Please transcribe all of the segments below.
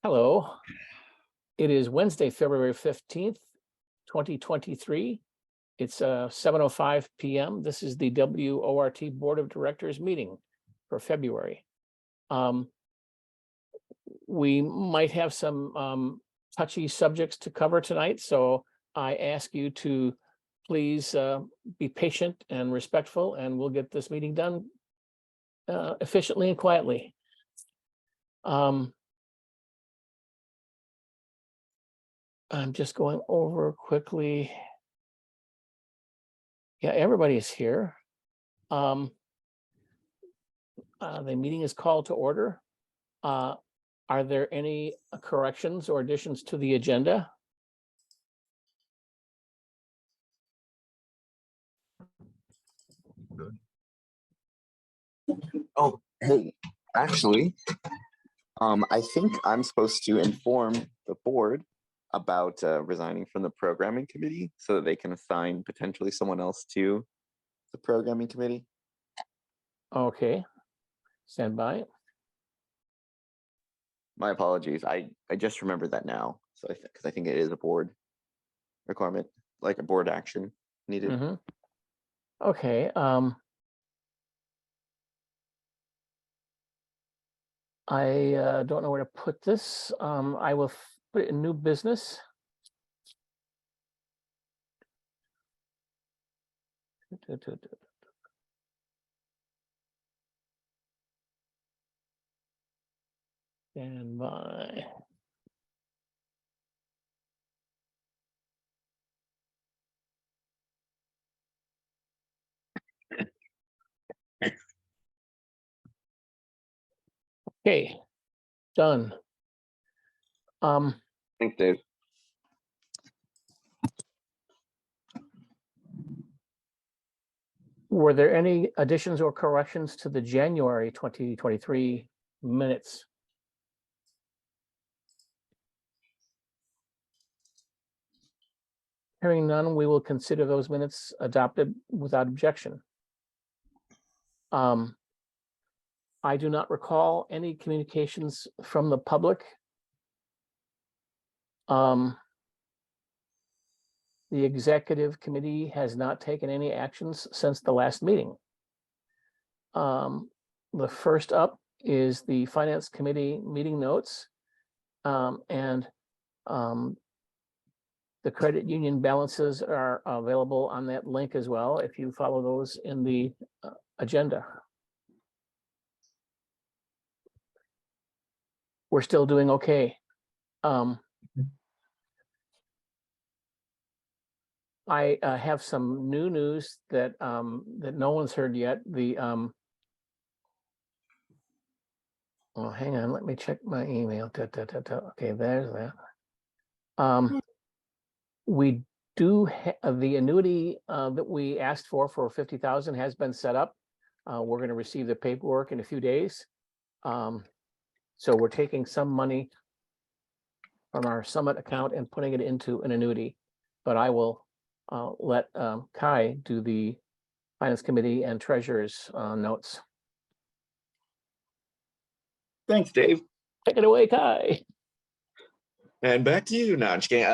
Hello. It is Wednesday, February 15th, 2023. It's 7:05 p.m. This is the WORT Board of Directors meeting for February. We might have some touchy subjects to cover tonight, so I ask you to please be patient and respectful, and we'll get this meeting done efficiently and quietly. I'm just going over quickly. Yeah, everybody is here. The meeting is called to order. Are there any corrections or additions to the agenda? Good. Oh, hey, actually, I think I'm supposed to inform the board about resigning from the programming committee so that they can assign potentially someone else to the programming committee. Okay, stand by. My apologies. I just remembered that now. So because I think it is a board requirement, like a board action needed. Mm-hmm. Okay. I don't know where to put this. I will put it in new business. Stand by. Okay, done. Thanks, Dave. Were there any additions or corrections to the January 2023 minutes? Hearing none, we will consider those minutes adopted without objection. I do not recall any communications from the public. The executive committee has not taken any actions since the last meeting. The first up is the finance committee meeting notes, and the credit union balances are available on that link as well if you follow those in the agenda. We're still doing okay. I have some new news that that no one's heard yet. The oh, hang on, let me check my email. Okay, there's that. We do the annuity that we asked for 50,000 has been set up. We're going to receive the paperwork in a few days. So we're taking some money from our Summit account and putting it into an annuity. But I will let Kai do the Finance Committee and Treasurer's notes. Thanks, Dave. Take it away, Kai. And back to you, Nanchke.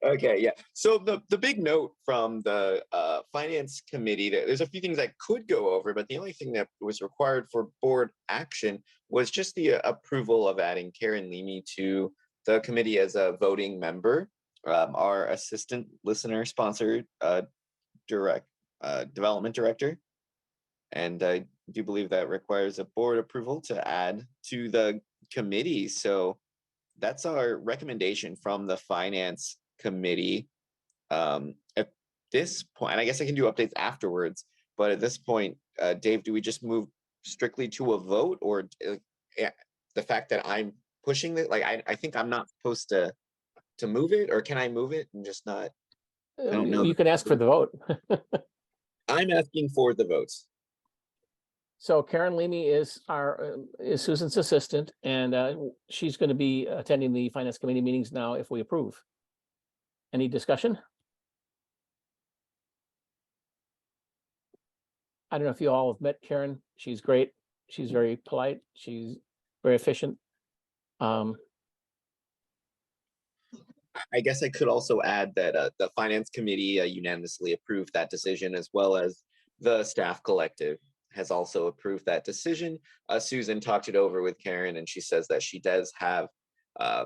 Okay, yeah. So the big note from the finance committee, there's a few things I could go over, but the only thing that was required for board action was just the approval of adding Karen Leamy to the committee as a voting member. Our assistant listener sponsored development director. And I do believe that requires a board approval to add to the committee. So that's our recommendation from the finance committee. At this point, and I guess I can do updates afterwards, but at this point, Dave, do we just move strictly to a vote, or the fact that I'm pushing it? Like, I think I'm not supposed to move it, or can I move it and just not? I don't know. You can ask for the vote. I'm asking for the votes. So Karen Leamy is Susan's assistant, and she's going to be attending the Finance Committee meetings now if we approve. Any discussion? I don't know if you all have met Karen. She's great. She's very polite. She's very efficient. I guess I could also add that the finance committee unanimously approved that decision, as well as the staff collective has also approved that decision. Susan talked it over with Karen, and she says that she does have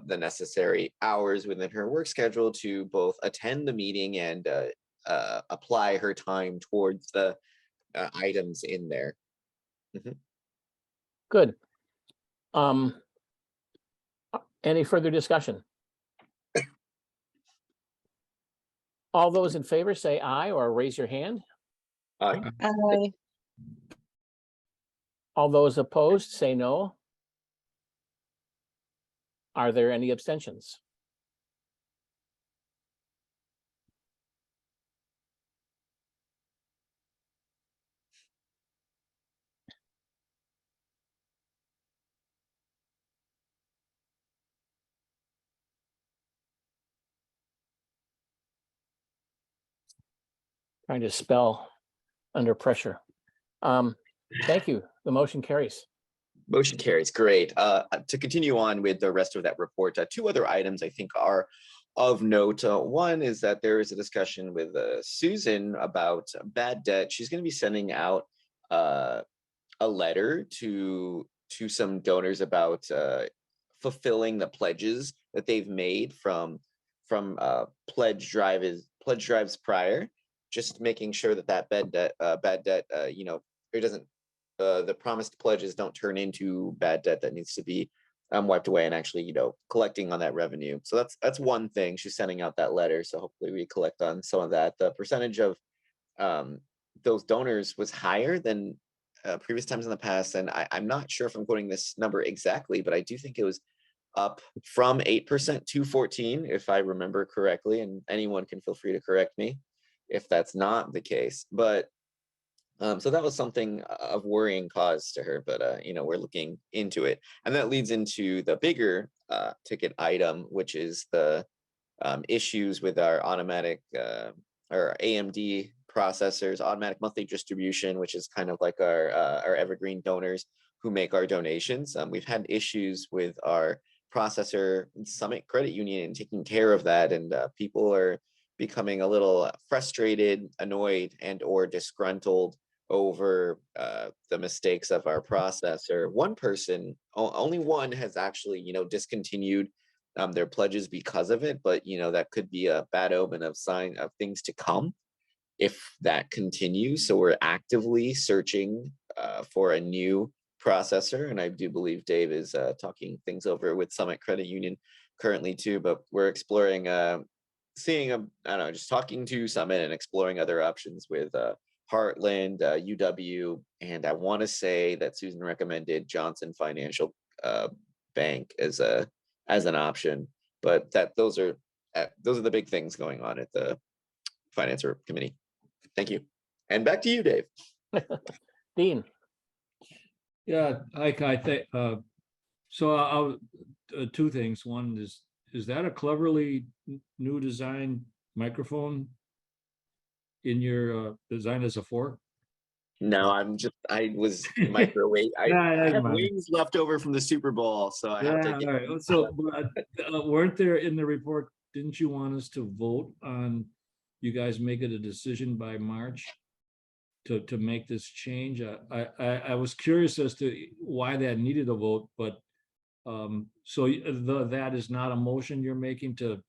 the necessary hours within her work schedule to both attend the meeting and apply her time towards the items in there. Good. Any further discussion? All those in favor say aye or raise your hand. Aye. Aye. All those opposed say no. Are there any abstentions? Trying to spell under pressure. Thank you. The motion carries. Motion carries. Great. To continue on with the rest of that report, two other items I think are of note. One is that there is a discussion with Susan about bad debt. She's going to be sending out a letter to some donors about fulfilling the pledges that they've made from pledge drives prior. Just making sure that bad debt, it doesn't. The promised pledges don't turn into bad debt that needs to be wiped away, and actually, collecting on that revenue. So that's one thing. She's sending out that letter, so hopefully we collect on some of that. The percentage of those donors was higher than previous times in the past, and I'm not sure if I'm quoting this number exactly, but I do think it was up from 8% to 14%, if I remember correctly. And anyone can feel free to correct me if that's not the case. But so that was something of worrying cause to her, but we're looking into it. And that leads into the bigger ticket item, which is the issues with our automatic or AMD processors, automatic monthly distribution, which is kind of like our evergreen donors who make our donations. We've had issues with our processor, Summit Credit Union, and taking care of that, and people are becoming a little frustrated, annoyed, and or disgruntled over the mistakes of our processor. One person, only one, has actually, discontinued their pledges because of it, but that could be a bad omen of sign of things to come if that continues. So we're actively searching for a new processor, and I do believe Dave is talking things over with Summit Credit Union currently too, but we're exploring just talking to Summit and exploring other options with Heartland, UW, and I want to say that Susan recommended Johnson Financial Bank as an option, but those are the big things going on at the Finance Committee. Thank you, and back to you, Dave. Dean. Yeah, I think so. I'll two things. One is that a cleverly new design microphone in your design as a fork? No, I was microwave. I have wings left over from the Super Bowl, so I have to get. Right. So weren't there in the report, didn't you want us to vote on, you guys make it a decision by March to make this change? I was curious as to why that needed a vote, but so that is not a motion you're making to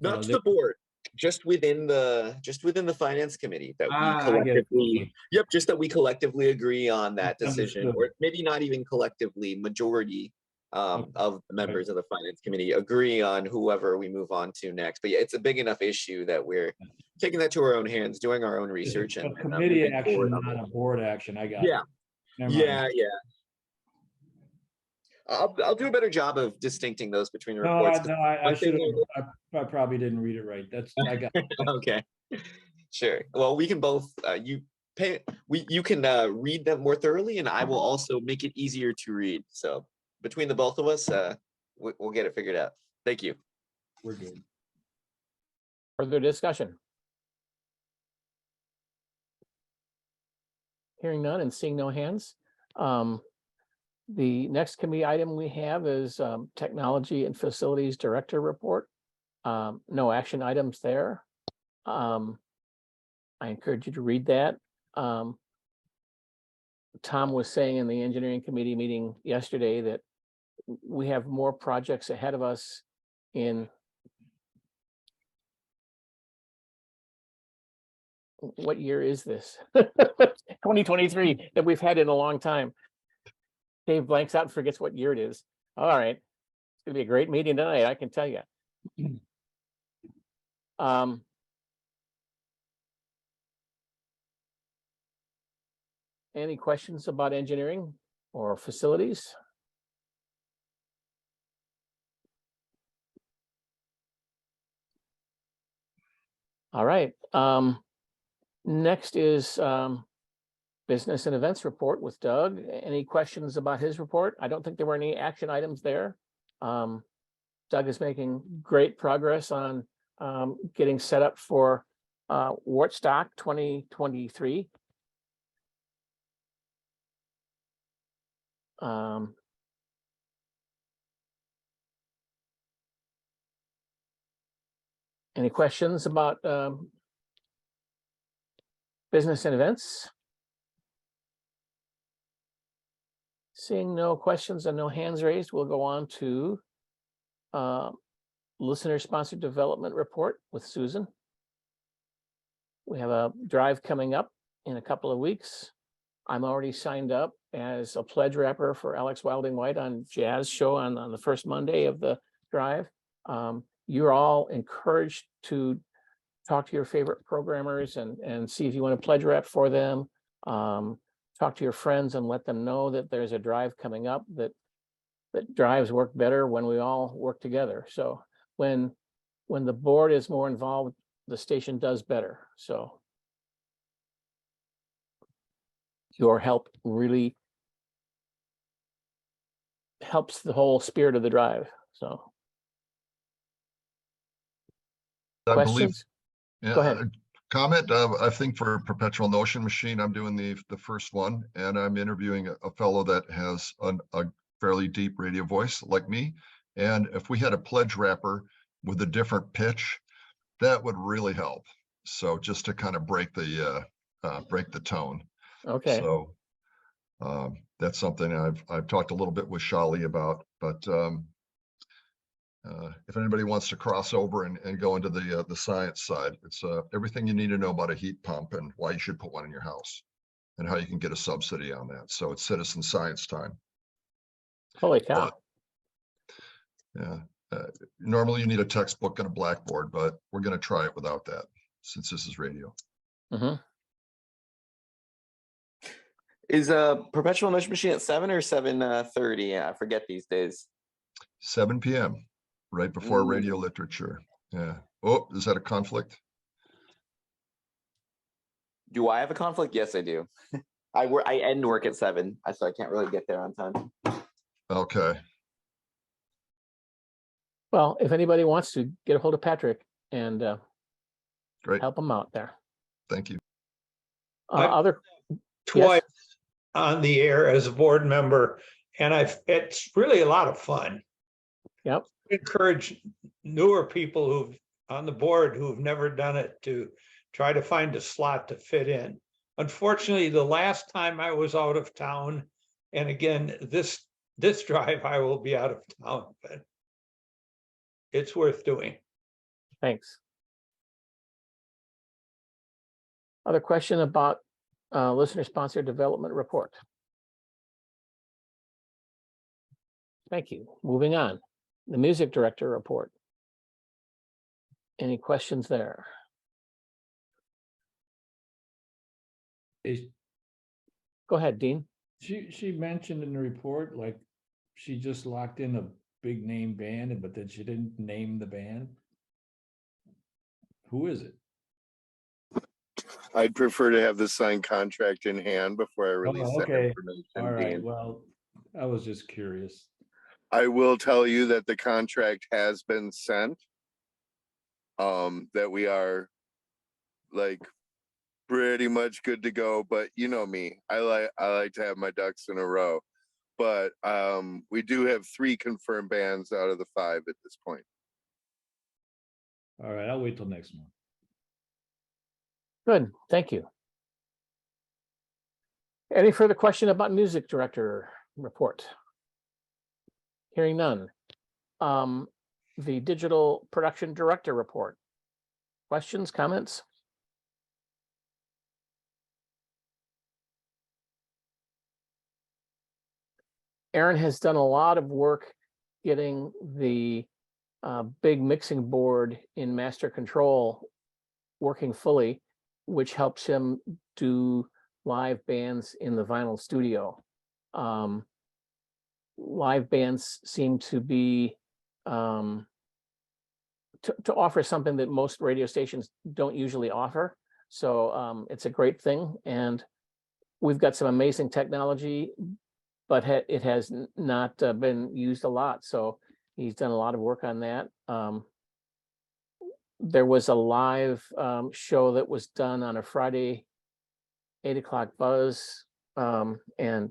Not to the board, just within the Finance Committee that we collectively, just that we collectively agree on that decision. Or maybe not even collectively, majority of the members of the Finance Committee agree on whoever we move on to next. But yeah, it's a big enough issue that we're taking that to our own hands, doing our own research, and committee action, not a board action. I got it. Yeah. I'll do a better job of distincting those between the reports. I probably didn't read it right. I got it. Okay, sure. Well, we can both you can read them more thoroughly, and I will also make it easier to read. So between the both of us, we'll get it figured out. Thank you. We're good. Further discussion? Hearing none and seeing no hands. The next committee item we have is Technology and Facilities Director Report. No action items there. I encourage you to read that. Tom was saying in the engineering committee meeting yesterday that we have more projects ahead of us in what year is this? 2023 that we've had in a long time. Dave blanks out and forgets what year it is. All right. It's gonna be a great meeting tonight, I can tell you. Any questions about engineering or facilities? All right. Next is business and events report with Doug. Any questions about his report? I don't think there were any action items there. Doug is making great progress on getting set up for Wortstock 2023. Any questions about business and events? Seeing no questions and no hands raised, we'll go on to listener-sponsored development report with Susan. We have a drive coming up in a couple of weeks. I'm already signed up as a pledge wrapper for Alex Wilding White on Jazz Show on the first Monday of the drive. You're all encouraged to talk to your favorite programmers and see if you want to pledge wrap for them. Talk to your friends and let them know that there's a drive coming up, that drives work better when we all work together. So when the board is more involved, the station does better. So your help really helps the whole spirit of the drive. So I believe, questions? yeah, Go ahead. Comment. I think for Perpetual Notion Machine, I'm doing the first one, and I'm interviewing a fellow that has a fairly deep radio voice like me. And if we had a pledge wrapper with a different pitch, that would really help. So just to kind of break the tone. Okay. So that's something I've talked a little bit with Shali about, but if anybody wants to cross over and go into the science side, it's everything you need to know about a heat pump and why you should put one in your house and how you can get a subsidy on that. So it's citizen science time. Holy cow. Yeah. Normally you need a textbook and a blackboard, but we're going to try it without that since this is radio. Mm-hmm. Is Perpetual Notion Machine at 7 or 7:30? Yeah, I forget these days. 7 p.m. right before radio literature. Yeah. Oh, is that a conflict? Do I have a conflict? Yes, I do. I end work at 7, so I can't really get there on time. Okay. Well, if anybody wants to get a hold of Patrick and Great. help him out there. Thank you. Other twice yes. on the air as a board member, and it's really a lot of fun. Yep. Encourage newer people who've on the board who've never done it to try to find a slot to fit in. Unfortunately, the last time I was out of town, and again this drive I will be out of town, but it's worth doing. Thanks. Other question about listener-sponsored development report? Thank you. Moving on. The music director report. Any questions there? Go ahead, Dean. She mentioned in the report, like, she just locked in a big name band, but then she didn't name the band. Who is it? I'd prefer to have the signed contract in hand before I release that okay. information. All right, Dean. well, I was just curious. I will tell you that the contract has been sent. That we are like pretty much good to go, but you know me, I like to have my ducks in a row. but we do have 3 confirmed bands out of the 5 at this point. All right, I'll wait till next month. Good, thank you. Any further question about music director report? Hearing none. The digital production director report. Questions, comments? Aaron has done a lot of work getting the big mixing board in master control working fully, which helps him do live bands in the vinyl studio. Live bands seem to be to offer something that most radio stations don't usually offer. So it's a great thing, and we've got some amazing technology, but it has not been used a lot. So he's done a lot of work on that. There was a live show that was done on a Friday, 8 o'clock buzz, and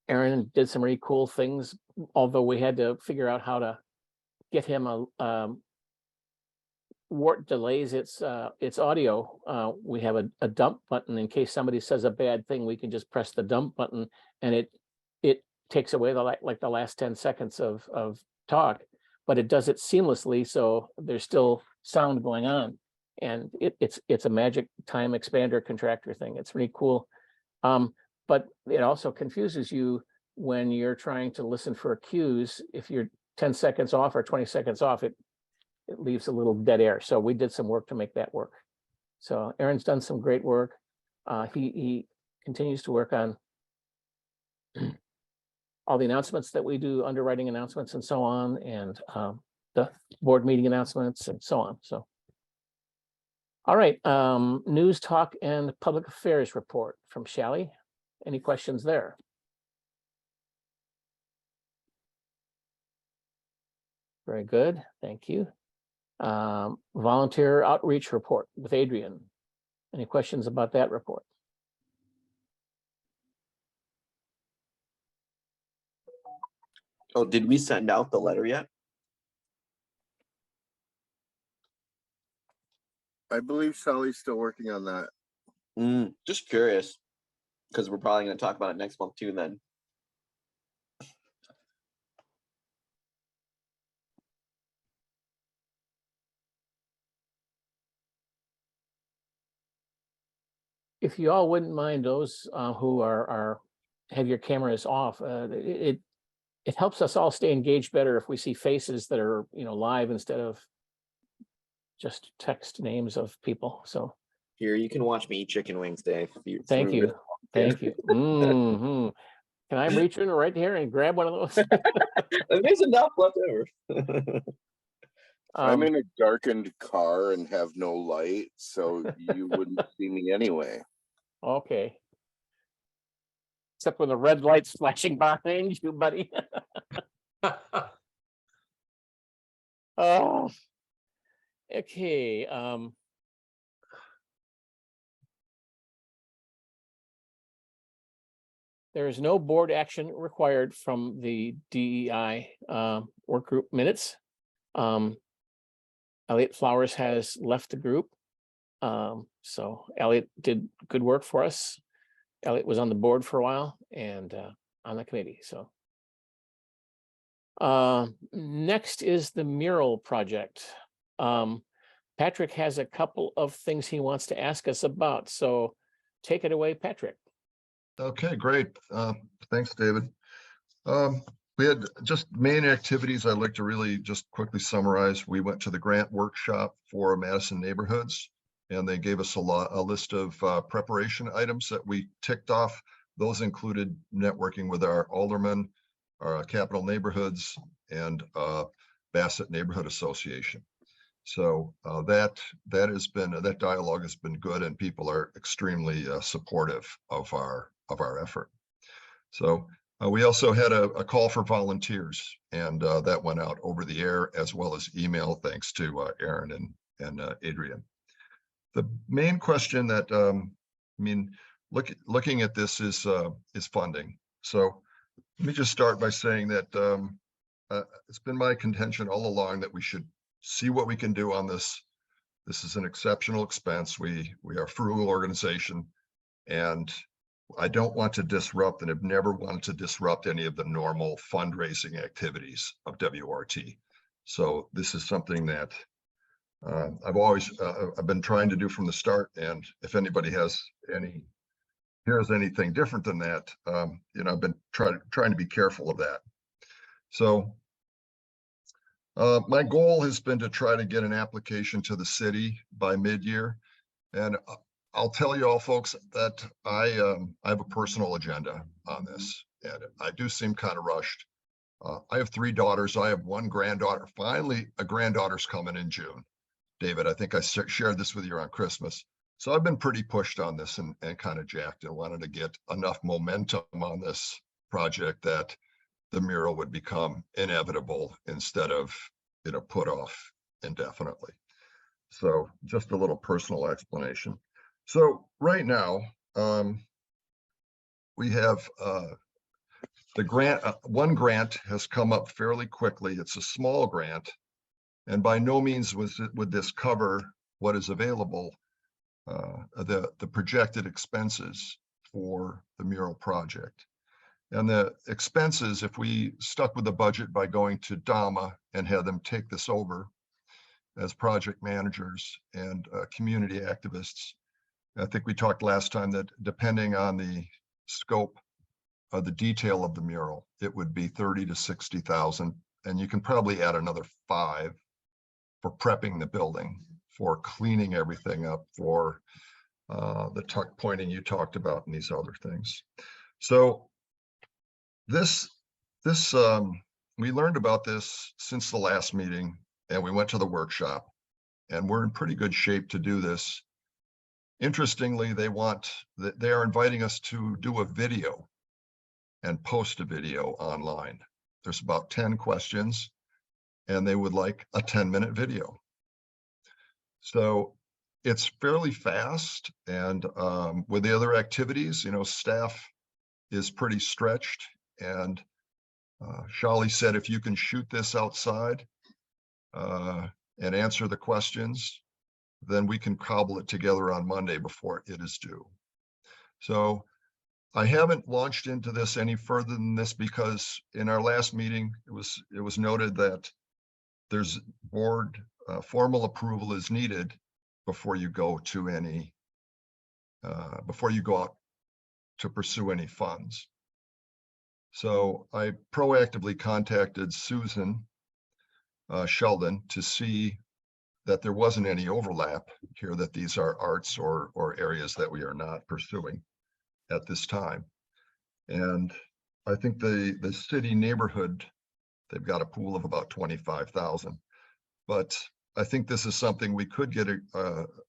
Aaron did some really cool things, although we had to figure out how to get him a WORT delays its audio. We have a dump button in case somebody says a bad thing. We can just press the dump button, and it takes away the last 10 seconds of talk, but it does it seamlessly, so there's still sound going on, and it's a magic time expander contractor thing. It's really cool, but it also confuses you when you're trying to listen for cues. If you're 10 seconds off or 20 seconds off, it leaves a little dead air. So we did some work to make that work. So Aaron's done some great work. He continues to work on all the announcements that we do, underwriting announcements and so on, and the board meeting announcements and so on. So, all right, news, talk, and public affairs report from Shally. Any questions there? Very good, thank you. Volunteer outreach report with Adrian. Any questions about that report? Oh, did we send out the letter yet? I believe Sally's still working on that. Just curious, because we're probably going to talk about it next month too then. If you all wouldn't mind, those who have your cameras off, it helps us all stay engaged better if we see faces that are live instead of just text names of people. So Here, you can watch me eat chicken wings, Dave. thank you. Thank you. Can I reach in right here and grab one of those? There's enough left over. I'm in a darkened car and have no light, so you wouldn't see me anyway. Okay. Except when the red light's flashing behind you, buddy. Oh. Okay. There is no board action required from the DEI work group minutes. Elliot Flowers has left the group. So Elliot did good work for us. Elliot was on the board for a while and on the committee. So next is the mural project. Patrick has a couple of things he wants to ask us about. So take it away, Patrick. Okay, great. Thanks, David. We had just main activities I'd like to really just quickly summarize. We went to the grant workshop for Madison neighborhoods, and they gave us a list of preparation items that we ticked off. Those included networking with our aldermen, our capital neighborhoods, and Bassett Neighborhood Association. So that dialogue has been good, and people are extremely supportive of our effort. So we also had a call for volunteers, and that went out over the air as well as email, thanks to Aaron and Adrian. The main question that, looking at this is funding. So let me just start by saying that it's been my contention all along that we should see what we can do on this. This is an exceptional expense. We are a frugal organization, and I don't want to disrupt and have never wanted to disrupt any of the normal fundraising activities of WRT. So this is something that I've been trying to do from the start. And if anybody hears anything different than that, I've been trying to be careful of that. So my goal has been to try to get an application to the city by mid-year. And I'll tell you all folks that I have a personal agenda on this, and I do seem kind of rushed. I have 3 daughters. I have 1 granddaughter. Finally, a granddaughter's coming in June. David, I think I shared this with you on Christmas. So I've been pretty pushed on this and kind of jacked and wanted to get enough momentum on this project that the mural would become inevitable instead of, put off indefinitely. So just a little personal explanation. So right now, we have the grant, one grant has come up fairly quickly. It's a small grant, and by no means would this cover what is available, the projected expenses for the mural project. And the expenses, if we stuck with the budget by going to DAMA and had them take this over as project managers and community activists, I think we talked last time that depending on the scope of the detail of the mural, it would be 30 to 60,000, and you can probably add another 5 for prepping the building, for cleaning everything up, for the tuck pointing you talked about, and these other things. So this we learned about this since the last meeting, and we went to the workshop, and we're in pretty good shape to do this. Interestingly, they are inviting us to do a video and post a video online. There's about 10 questions, and they would like a 10-minute video. So it's fairly fast, and with the other activities, staff is pretty stretched. And Shali said, if you can shoot this outside and answer the questions, then we can cobble it together on Monday before it is due. So I haven't launched into this any further than this because in our last meeting, it was noted that there's board formal approval is needed before you go to before you go out to pursue any funds. So I proactively contacted Susan Sheldon to see that there wasn't any overlap here, that these are arts or areas that we are not pursuing at this time. And I think the city neighborhood, they've got a pool of about 25,000, but I think this is something we could get,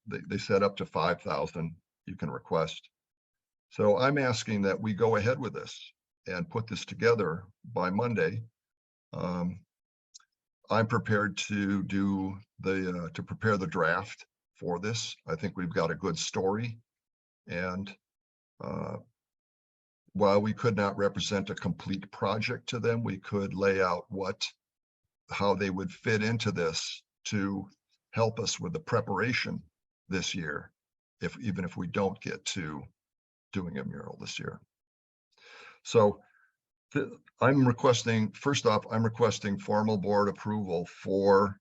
they set up to 5,000 you can request. So I'm asking that we go ahead with this and put this together by Monday. I'm prepared to do to prepare the draft for this. I think we've got a good story, and while we could not represent a complete project to them, we could lay out how they would fit into this to help us with the preparation this year, even if we don't get to doing a mural this year. So I'm requesting, first off, I'm requesting formal board approval for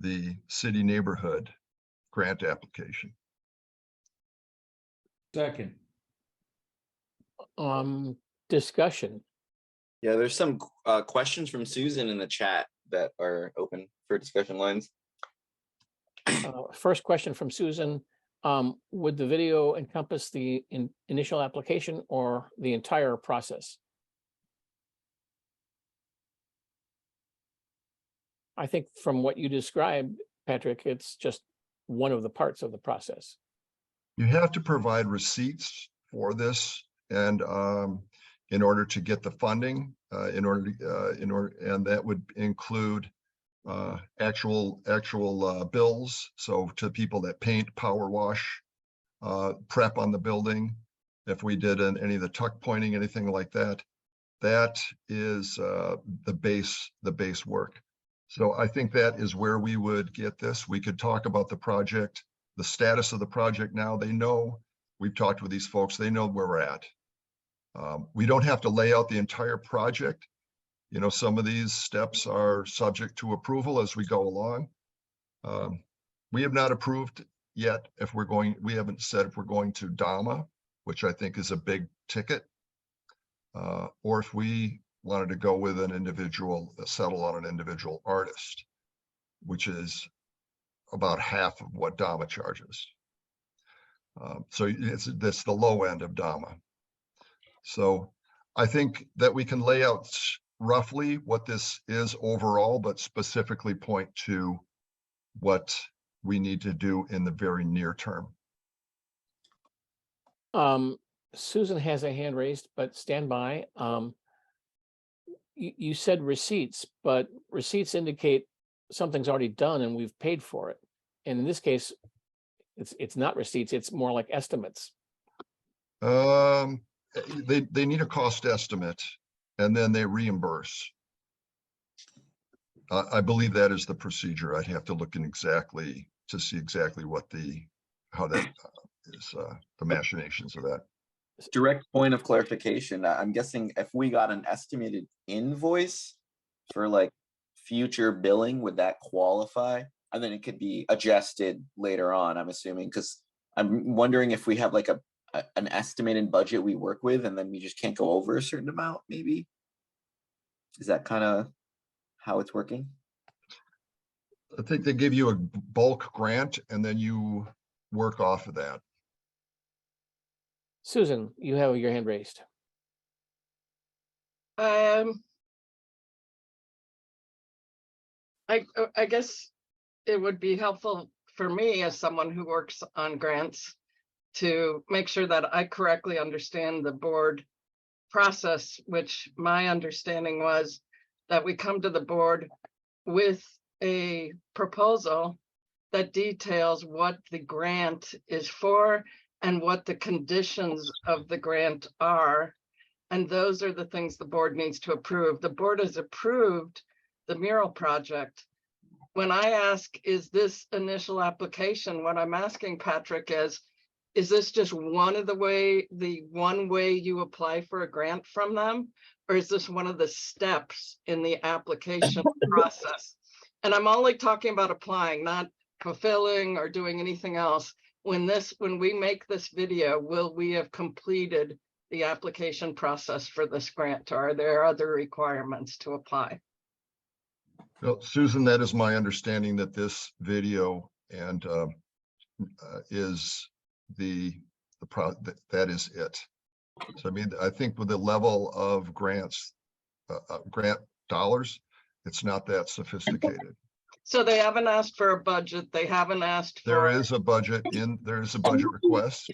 the city neighborhood grant application. Second. Discussion. Yeah, there's some questions from Susan in the chat that are open for discussion lines. First question from Susan. Would the video encompass the initial application or the entire process? I think from what you described, Patrick, it's just one of the parts of the process. You have to provide receipts for this, and in order to get the funding, and that would include actual bills. So to people that paint, power wash, prep on the building, if we did any of the tuck pointing, anything like that, that is the base work. So I think that is where we would get this. We could talk about the project, the status of the project now. They know, we've talked with these folks, they know where we're at. We don't have to lay out the entire project. You know, some of these steps are subject to approval as we go along. We have not approved yet if we're going, we haven't said if we're going to DAMA, which I think is a big ticket, or if we wanted to go with an individual, settle on an individual artist, which is about half of what DAMA charges. So that's the low end of DAMA. So I think that we can lay out roughly what this is overall, but specifically point to what we need to do in the very near term. Susan has a hand raised, but stand by. You said receipts, but receipts indicate something's already done and we've paid for it. And in this case, it's not receipts, it's more like estimates. They need a cost estimate and then they reimburse. I believe that is the procedure. I'd have to look in exactly to see exactly what how that is, the machinations of that. Direct point of clarification. I'm guessing if we got an estimated invoice for like future billing, would that qualify? And then it could be adjusted later on, I'm assuming, because I'm wondering if we have like an estimated budget we work with and then we just can't go over a certain amount, maybe. Is that kind of how it's working? I think they give you a bulk grant and then you work off of that. Susan, you have your hand raised. I guess it would be helpful for me as someone who works on grants to make sure that I correctly understand the board process, which my understanding was that we come to the board with a proposal that details what the grant is for and what the conditions of the grant are. And those are the things the board needs to approve. The board has approved the mural project. When I ask, is this initial application, what I'm asking, Patrick, is this just one way you apply for a grant from them? Or is this one of the steps in the application process? And I'm only talking about applying, not fulfilling or doing anything else. When we make this video, will we have completed the application process for this grant? Or are there other requirements to apply? Well, Susan, that is my understanding that this video and is that is it. So I mean, I think with the level of grants, grant dollars, it's not that sophisticated. So they haven't asked for a budget. They haven't asked for. There is a budget request.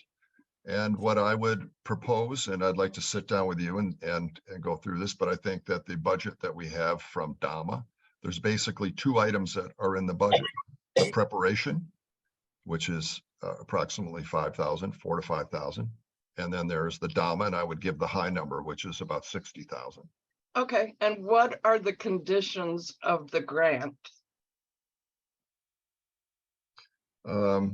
And what I would propose, and I'd like to sit down with you and go through this, but I think that the budget that we have from DAMA, there's basically two items that are in the budget. The preparation, which is approximately 5,000, 4,000 to 5,000. And then there's the DAMA, and I would give the high number, which is about 60,000. Okay, and what are the conditions of the grant? So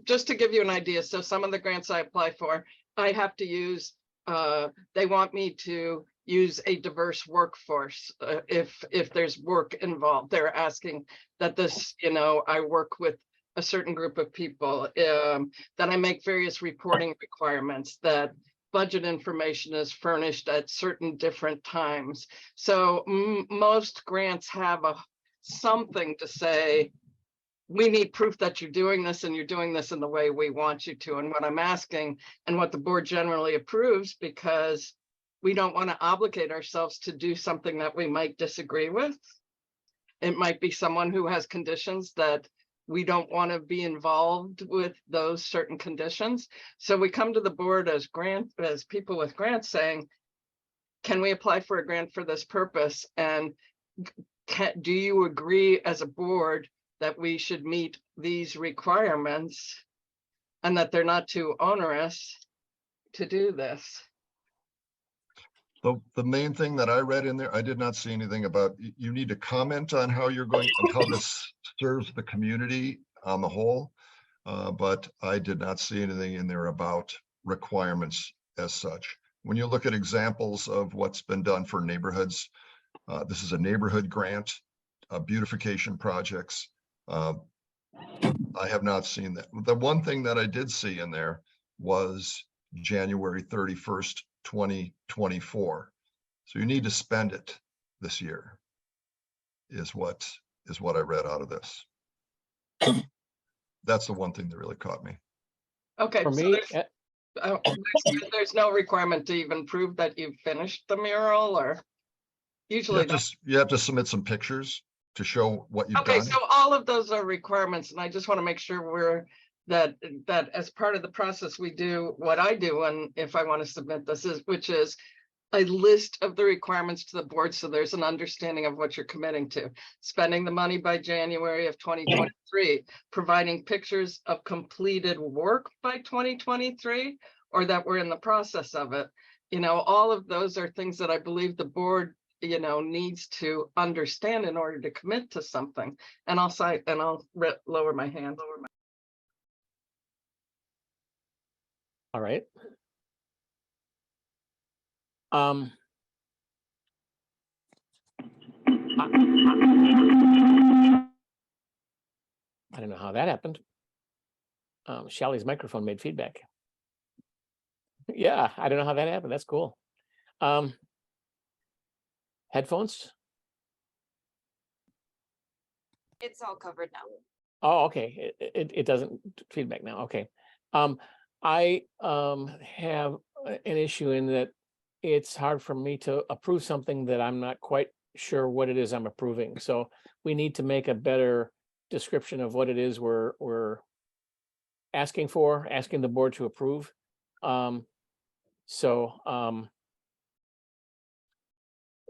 just to give you an idea, so some of the grants I apply for, I have to use, they want me to use a diverse workforce if there's work involved. They're asking that this, I work with a certain group of people, that I make various reporting requirements, that budget information is furnished at certain different times. So most grants have something to say, we need proof that you're doing this and you're doing this in the way we want you to. And what I'm asking, and what the board generally approves, because we don't want to obligate ourselves to do something that we might disagree with. It might be someone who has conditions that we don't want to be involved with, those certain conditions. So we come to the board as people with grants saying, can we apply for a grant for this purpose? And do you agree as a board that we should meet these requirements and that they're not too onerous to do this. The main thing that I read in there, I did not see anything about, you need to comment on how you're going, on how this serves the community on the whole. But I did not see anything in there about requirements as such. When you look at examples of what's been done for neighborhoods, this is a neighborhood grant, beautification projects. I have not seen that. The one thing that I did see in there was January 31st, 2024. So you need to spend it this year, is what I read out of this. That's the one thing that really caught me. Okay, For so me, there's no requirement to even prove that you've finished the mural, or usually You have to submit some pictures to show what you've okay, done. so all of those are requirements, and I just want to make sure that as part of the process, we do what I do, and if I want to submit this, which is a list of the requirements to the board, so there's an understanding of what you're committing to. Spending the money by January of 2023, providing pictures of completed work by 2023, or that we're in the process of it. You know, all of those are things that I believe the board, you know, needs to understand in order to commit to something. And I'll cite, and I'll lower my hand. all right. I don't know how that happened. Shelley's microphone made feedback. Yeah, I don't know how that happened. That's cool. Headphones? It's all covered now. Oh, okay. It doesn't feedback now. Okay. I have an issue in that it's hard for me to approve something that I'm not quite sure what it is I'm approving. So we need to make a better description of what it is we're asking the board to approve.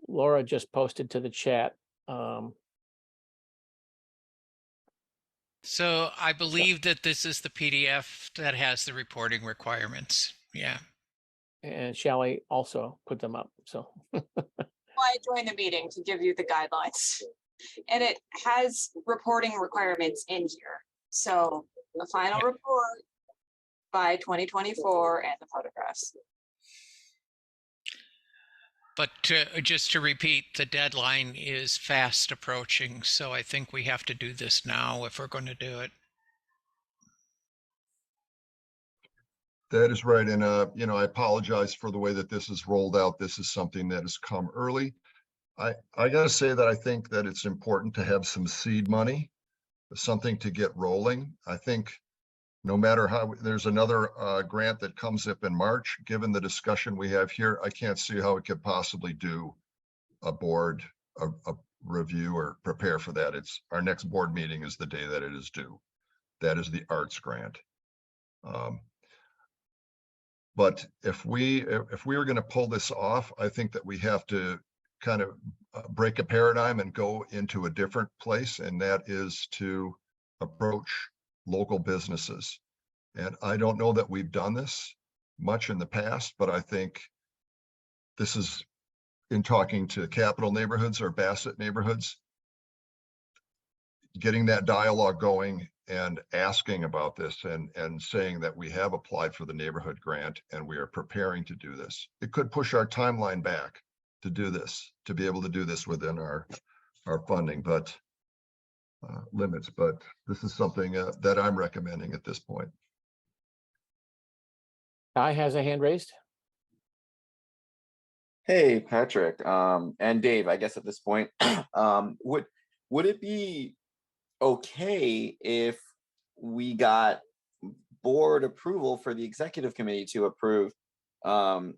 Laura just posted to the chat. So I believe that this is the PDF that has the reporting requirements. Yeah. And Shelley also put them up. So I joined the meeting to give you the guidelines, and it has reporting requirements in here. So the final report by 2024 and the photographs. But just to repeat, the deadline is fast approaching. So I think we have to do this now if we're going to do it. That is right. And, you know, I apologize for the way that this is rolled out. This is something that has come early. I got to say that I think that it's important to have some seed money, something to get rolling. I think no matter how, there's another grant that comes up in March. Given the discussion we have here, I can't see how it could possibly do a board, a review or prepare for that. It's our next board meeting is the day that it is due. That is the arts grant. But if we were going to pull this off, I think that we have to kind of break a paradigm and go into a different place, and that is to approach local businesses. And I don't know that we've done this much in the past, but I think this is in talking to Capital neighborhoods or Bassett neighborhoods, getting that dialogue going and asking about this and saying that we have applied for the neighborhood grant and we are preparing to do this. It could push our timeline back to do this, to be able to do this within our funding, but limits. But this is something that I'm recommending at this point. Guy has a hand raised. Hey, Patrick, and Dave, I guess at this point, would it be okay if we got board approval for the executive committee to approve the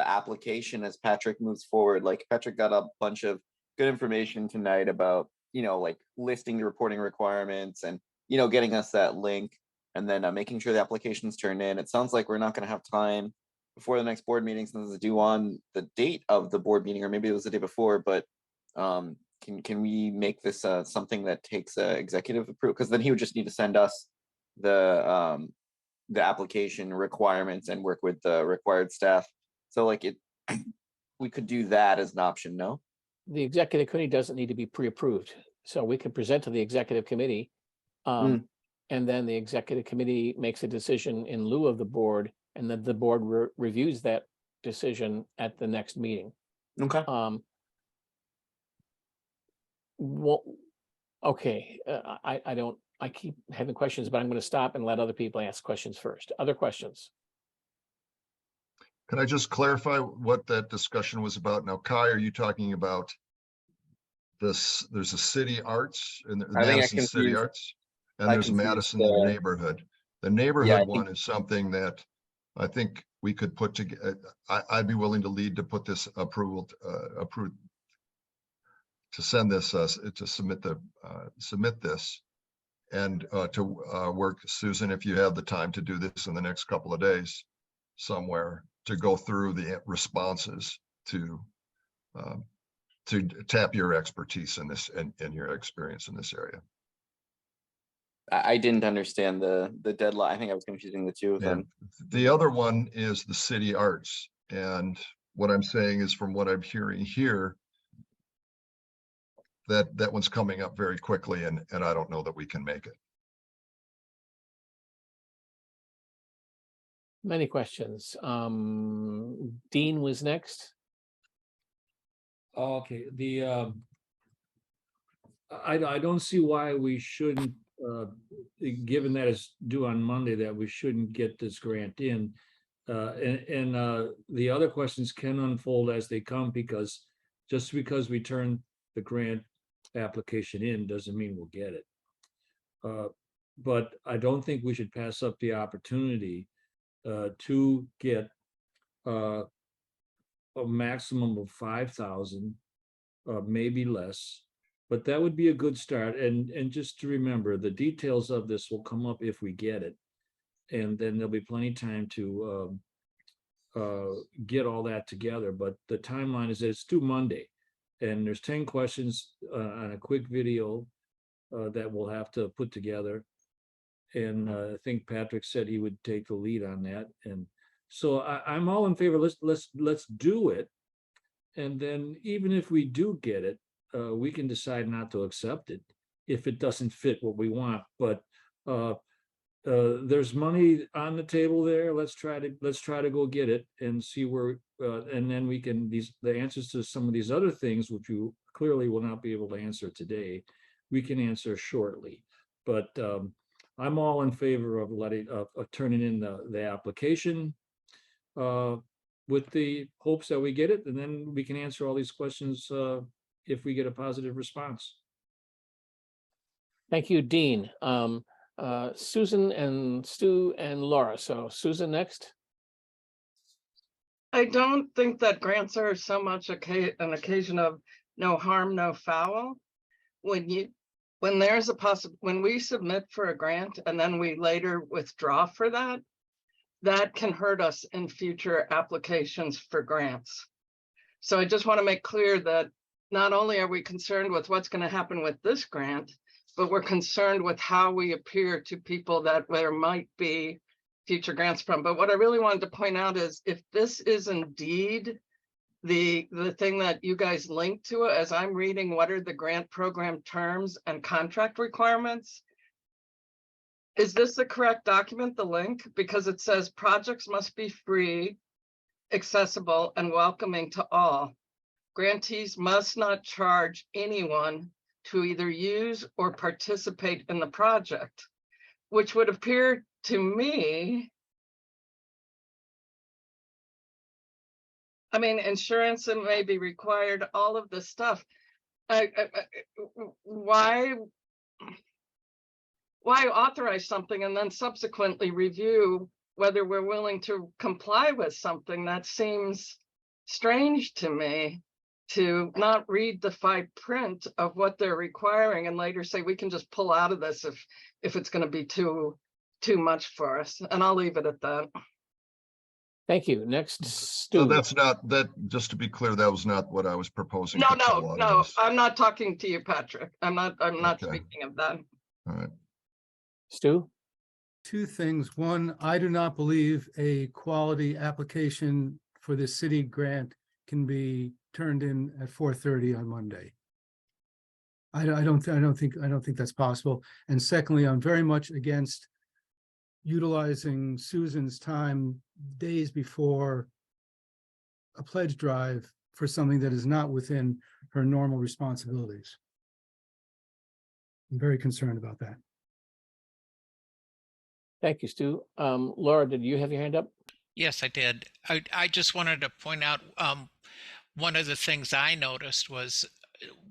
application as Patrick moves forward? Like, Patrick got a bunch of good information tonight about, you know, like listing the reporting requirements and, you know, getting us that link and then making sure the application's turned in. It sounds like we're not going to have time before the next board meeting, since it's due on the date of the board meeting, or maybe it was the day before, but can we make this something that takes executive approval? Because then he would just need to send us the application requirements and work with the required staff. So like we could do that as an option, no? The executive committee doesn't need to be pre-approved, so we can present to the executive committee. And then the executive committee makes a decision in lieu of the board, and then the board reviews that decision at the next meeting. Okay. Well, okay, I keep having questions, but I'm going to stop and let other people ask questions first. Other questions? Can I just clarify what that discussion was about? Now, Kai, are you talking about this? There's a city arts and I think I Madison City confused- Arts, and I there's confused Madison in the neighborhood. The neighborhood one is something that I think we could put together. I'd be willing to lead to put this approved to send this to submit this and to work, Susan, if you have the time to do this in the next couple of days somewhere, to go through the responses to tap your expertise in this and your experience in this area. I didn't understand the deadline. I think I was confusing the two of them. The other one is the city arts. And what I'm saying is, from what I'm hearing here, that one's coming up very quickly, and I don't know that we can make it. Many questions. Dean was next. Okay, I don't see why we shouldn't, given that it's due on Monday, that we shouldn't get this grant in. And the other questions can unfold as they come, because just because we turn the grant application in doesn't mean we'll get it. But I don't think we should pass up the opportunity to get a maximum of 5,000, maybe less, but that would be a good start. And just to remember, the details of this will come up if we get it, and then there'll be plenty of time to get all that together. But the timeline is that it's due Monday, and there's 10 questions on a quick video that we'll have to put together. And I think Patrick said he would take the lead on that. And so I'm all in favor. Let's do it. And then even if we do get it, we can decide not to accept it if it doesn't fit what we want. But there's money on the table there. Let's try to go get it and see where, and then we can, the answers to some of these other things, which you clearly will not be able to answer today, we can answer shortly. But I'm all in favor of turning in the application with the hopes that we get it, and then we can answer all these questions if we get a positive response. Thank you, Dean. Susan and Stu and Laura. So Susan next. I don't think that grants are so much an occasion of no harm, no foul. When there's when we submit for a grant and then we later withdraw for that, that can hurt us in future applications for grants. So I just want to make clear that not only are we concerned with what's going to happen with this grant, but we're concerned with how we appear to people that there might be future grants from. But what I really wanted to point out is, if this is indeed the thing that you guys link to, as I'm reading, what are the grant program terms and contract requirements? Is this the correct document, the link? Because it says projects must be free, accessible, and welcoming to all. Grantees must not charge anyone to either use or participate in the project, which would appear to me, I mean, insurance may be required, all of this stuff. Why authorize something and then subsequently review whether we're willing to comply with something? That seems strange to me, to not read the fine print of what they're requiring and later say we can just pull out of this if it's going to be too much for us. And I'll leave it at that. Thank you. Next, So Stu. that's not, that, just to be clear, that was not what I was proposing. No, to no, pull out of no, this. I'm not talking to you, Patrick. I'm not Okay. speaking of that. All right. Stu? Two things. One, I do not believe a quality application for the city grant can be turned in at 4:30 on Monday. I don't think that's possible. And secondly, I'm very much against utilizing Susan's time days before a pledge drive for something that is not within her normal responsibilities. I'm very concerned about that. Thank you, Stu. Laura, did you have your hand up? Yes, I did. I just wanted to point out, one of the things I noticed was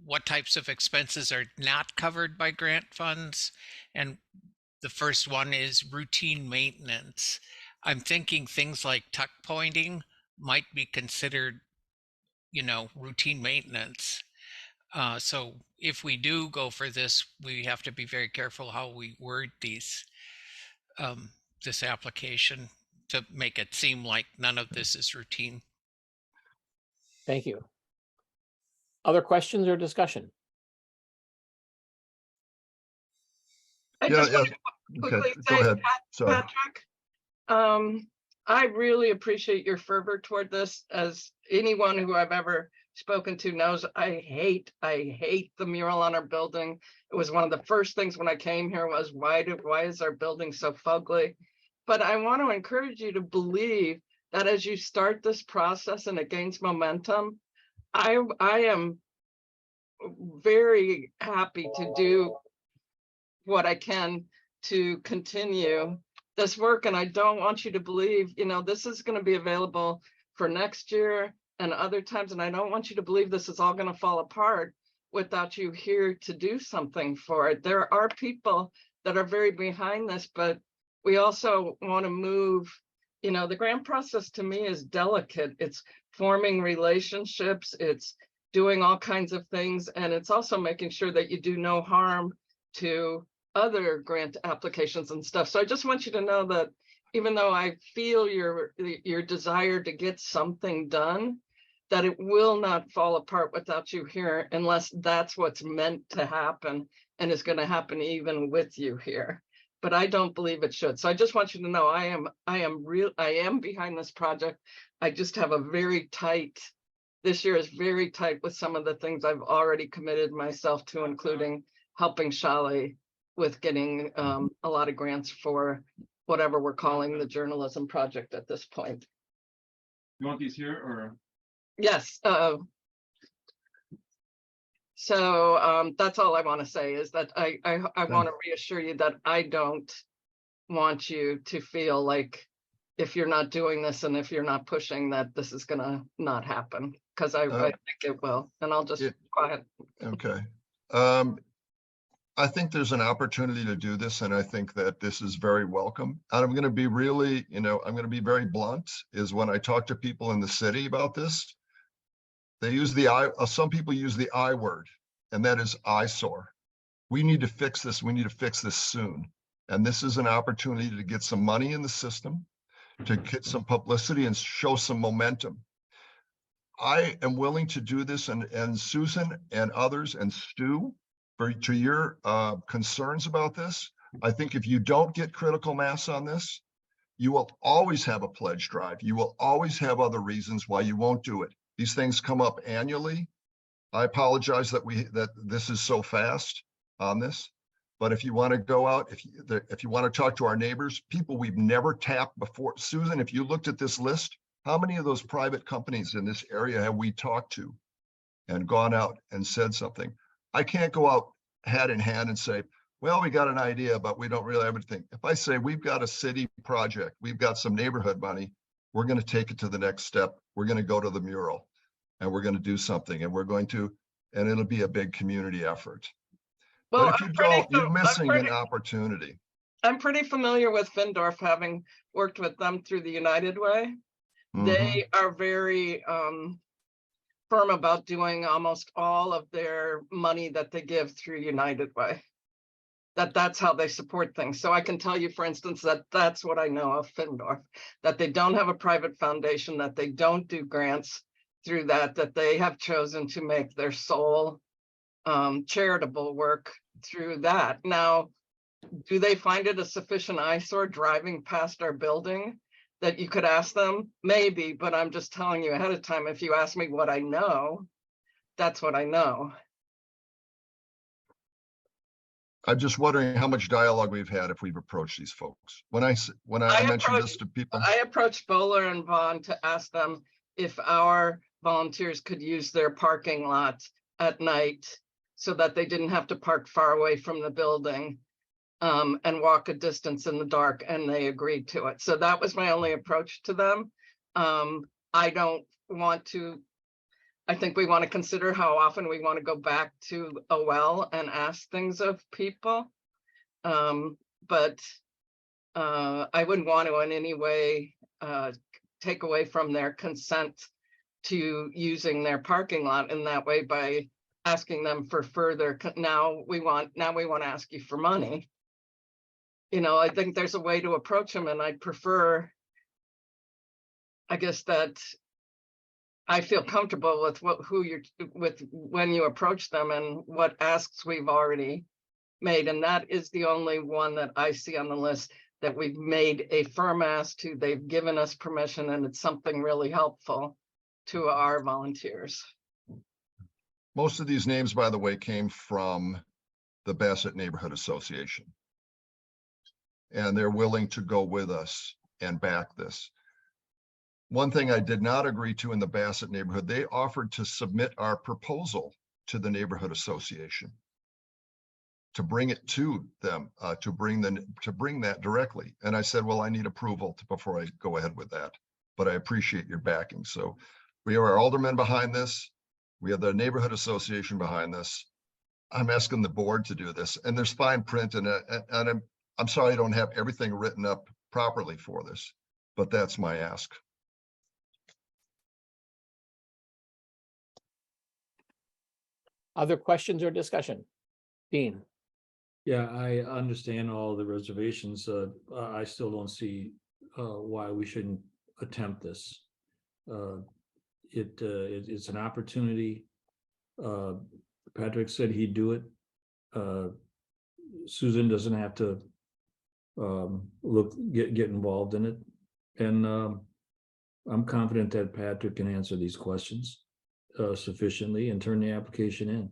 what types of expenses are not covered by grant funds. And the first one is routine maintenance. I'm thinking things like tuck pointing might be considered, routine maintenance. So if we do go for this, we have to be very careful how we word these, this application to make it seem like none of this is routine. Thank you. Other questions or discussion? I Yeah, just yeah. want to Okay, quickly go say, ahead. Sorry. Patrick, I really appreciate your fervor toward this. As anyone who I've ever spoken to knows, I hate the mural on our building. It was one of the first things when I came here was, why is our building so fugly? But I want to encourage you to believe that as you start this process and it gains momentum, I am very happy to do what I can to continue this work. And I don't want you to believe, this is going to be available for next year and other times. And I don't want you to believe this is all going to fall apart without you here to do something for it. There are people that are very behind this, but we also want to move, the grant process to me is delicate. It's forming relationships, it's doing all kinds of things, and it's also making sure that you do no harm to other grant applications and stuff. So I just want you to know that even though I feel your desire to get something done, that it will not fall apart without you here unless that's what's meant to happen and is going to happen even with you here. But I don't believe it should. So I just want you to know I am behind this project. I just have a very tight, this year is very tight with some of the things I've already committed myself to, including helping Shali with getting a lot of grants for whatever we're calling the journalism project at this point. You want these here or? Yes. So that's all I want to say is that I want to reassure you that I don't want you to feel like if you're not doing this and if you're not pushing that this is going to not happen, because I think it will. And I'll just go ahead. Okay. I think there's an opportunity to do this, and I think that this is very welcome. And I'm going to be really, I'm going to be very blunt, is when I talk to people in the city about this, they use some people use the I word, and that is eyesore. We need to fix this. We need to fix this soon. And this is an opportunity to get some money in the system, to get some publicity and show some momentum. I am willing to do this, and Susan and others and Stu, to your concerns about this, I think if you don't get critical mass on this, you will always have a pledge drive. You will always have other reasons why you won't do it. These things come up annually. I apologize that this is so fast on this, but if you want to go out, if you want to talk to our neighbors, people we've never tapped before. Susan, if you looked at this list, how many of those private companies in this area have we talked to and gone out and said something? I can't go out hat in hand and say, well, we got an idea, but we don't really have anything. If I say we've got a city project, we've got some neighborhood money, we're going to take it to the next step. We're going to go to the mural and we're going to do something, and it'll be a big community effort. Well, but if you don't, you're missing an opportunity. I'm pretty familiar with Findorf, having worked with them through the United Way. They are very firm about doing almost all of their money that they give through United Way. that's how they support things. So I can tell you, for instance, that that's what I know of Findorf, that they don't have a private foundation, that they don't do grants through that they have chosen to make their sole charitable work through that. Now, do they find it a sufficient eyesore driving past our building that you could ask them? Maybe, but I'm just telling you ahead of time, if you ask me what I know, that's what I know. I'm just wondering how much dialogue we've had if we've approached these folks. When I mentioned this to people. I approached Bowler and Vaughn to ask them if our volunteers could use their parking lot at night so that they didn't have to park far away from the building and walk a distance in the dark, and they agreed to it. So that was my only approach to them. I don't want to, I think we want to consider how often we want to go back to a well and ask things of people. But I wouldn't want to in any way take away from their consent to using their parking lot in that way by asking them for further. Now we want to ask you for money. You know, I think there's a way to approach them, and I'd prefer, I guess, that I feel comfortable with when you approach them and what asks we've already made. And that is the only one that I see on the list that we've made a firm ask to. They've given us permission, and it's something really helpful to our volunteers. Most of these names, by the way, came from the Bassett Neighborhood Association. And they're willing to go with us and back this. One thing I did not agree to in the Bassett neighborhood, they offered to submit our proposal to the neighborhood association, to bring it to them, to bring that directly. And I said, well, I need approval before I go ahead with that, but I appreciate your backing. So we have our aldermen behind this. We have the neighborhood association behind this. I'm asking the board to do this, and there's fine print, and I'm sorry I don't have everything written up properly for this, but that's my ask. Other questions or discussion? Dean? Yeah, I understand all the reservations. I still don't see why we shouldn't attempt this. It's an opportunity. Patrick said he'd do it. Susan doesn't have to get involved in it, and I'm confident that Patrick can answer these questions sufficiently and turn the application in.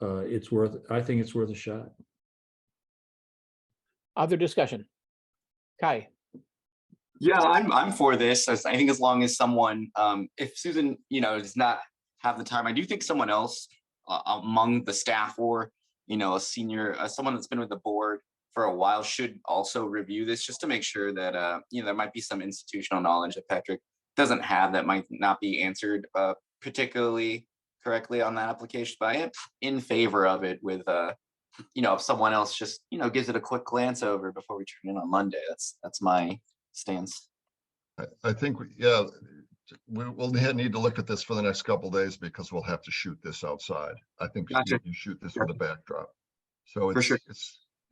I think it's worth a shot. Other discussion? Kai? Yeah, I'm for this. I think as long as someone, if Susan, does not have the time, I do think someone else among the staff, or a senior, someone that's been with the board for a while, should also review this, just to make sure that there might be some institutional knowledge that Patrick doesn't have that might not be answered particularly correctly on that application. But I am in favor of it with if someone else just gives it a quick glance over before we turn in on Monday. That's my stance. I think we'll need to look at this for the next couple of days, because we'll have to shoot this outside. I think Gotcha. you shoot this with a backdrop. So For sure.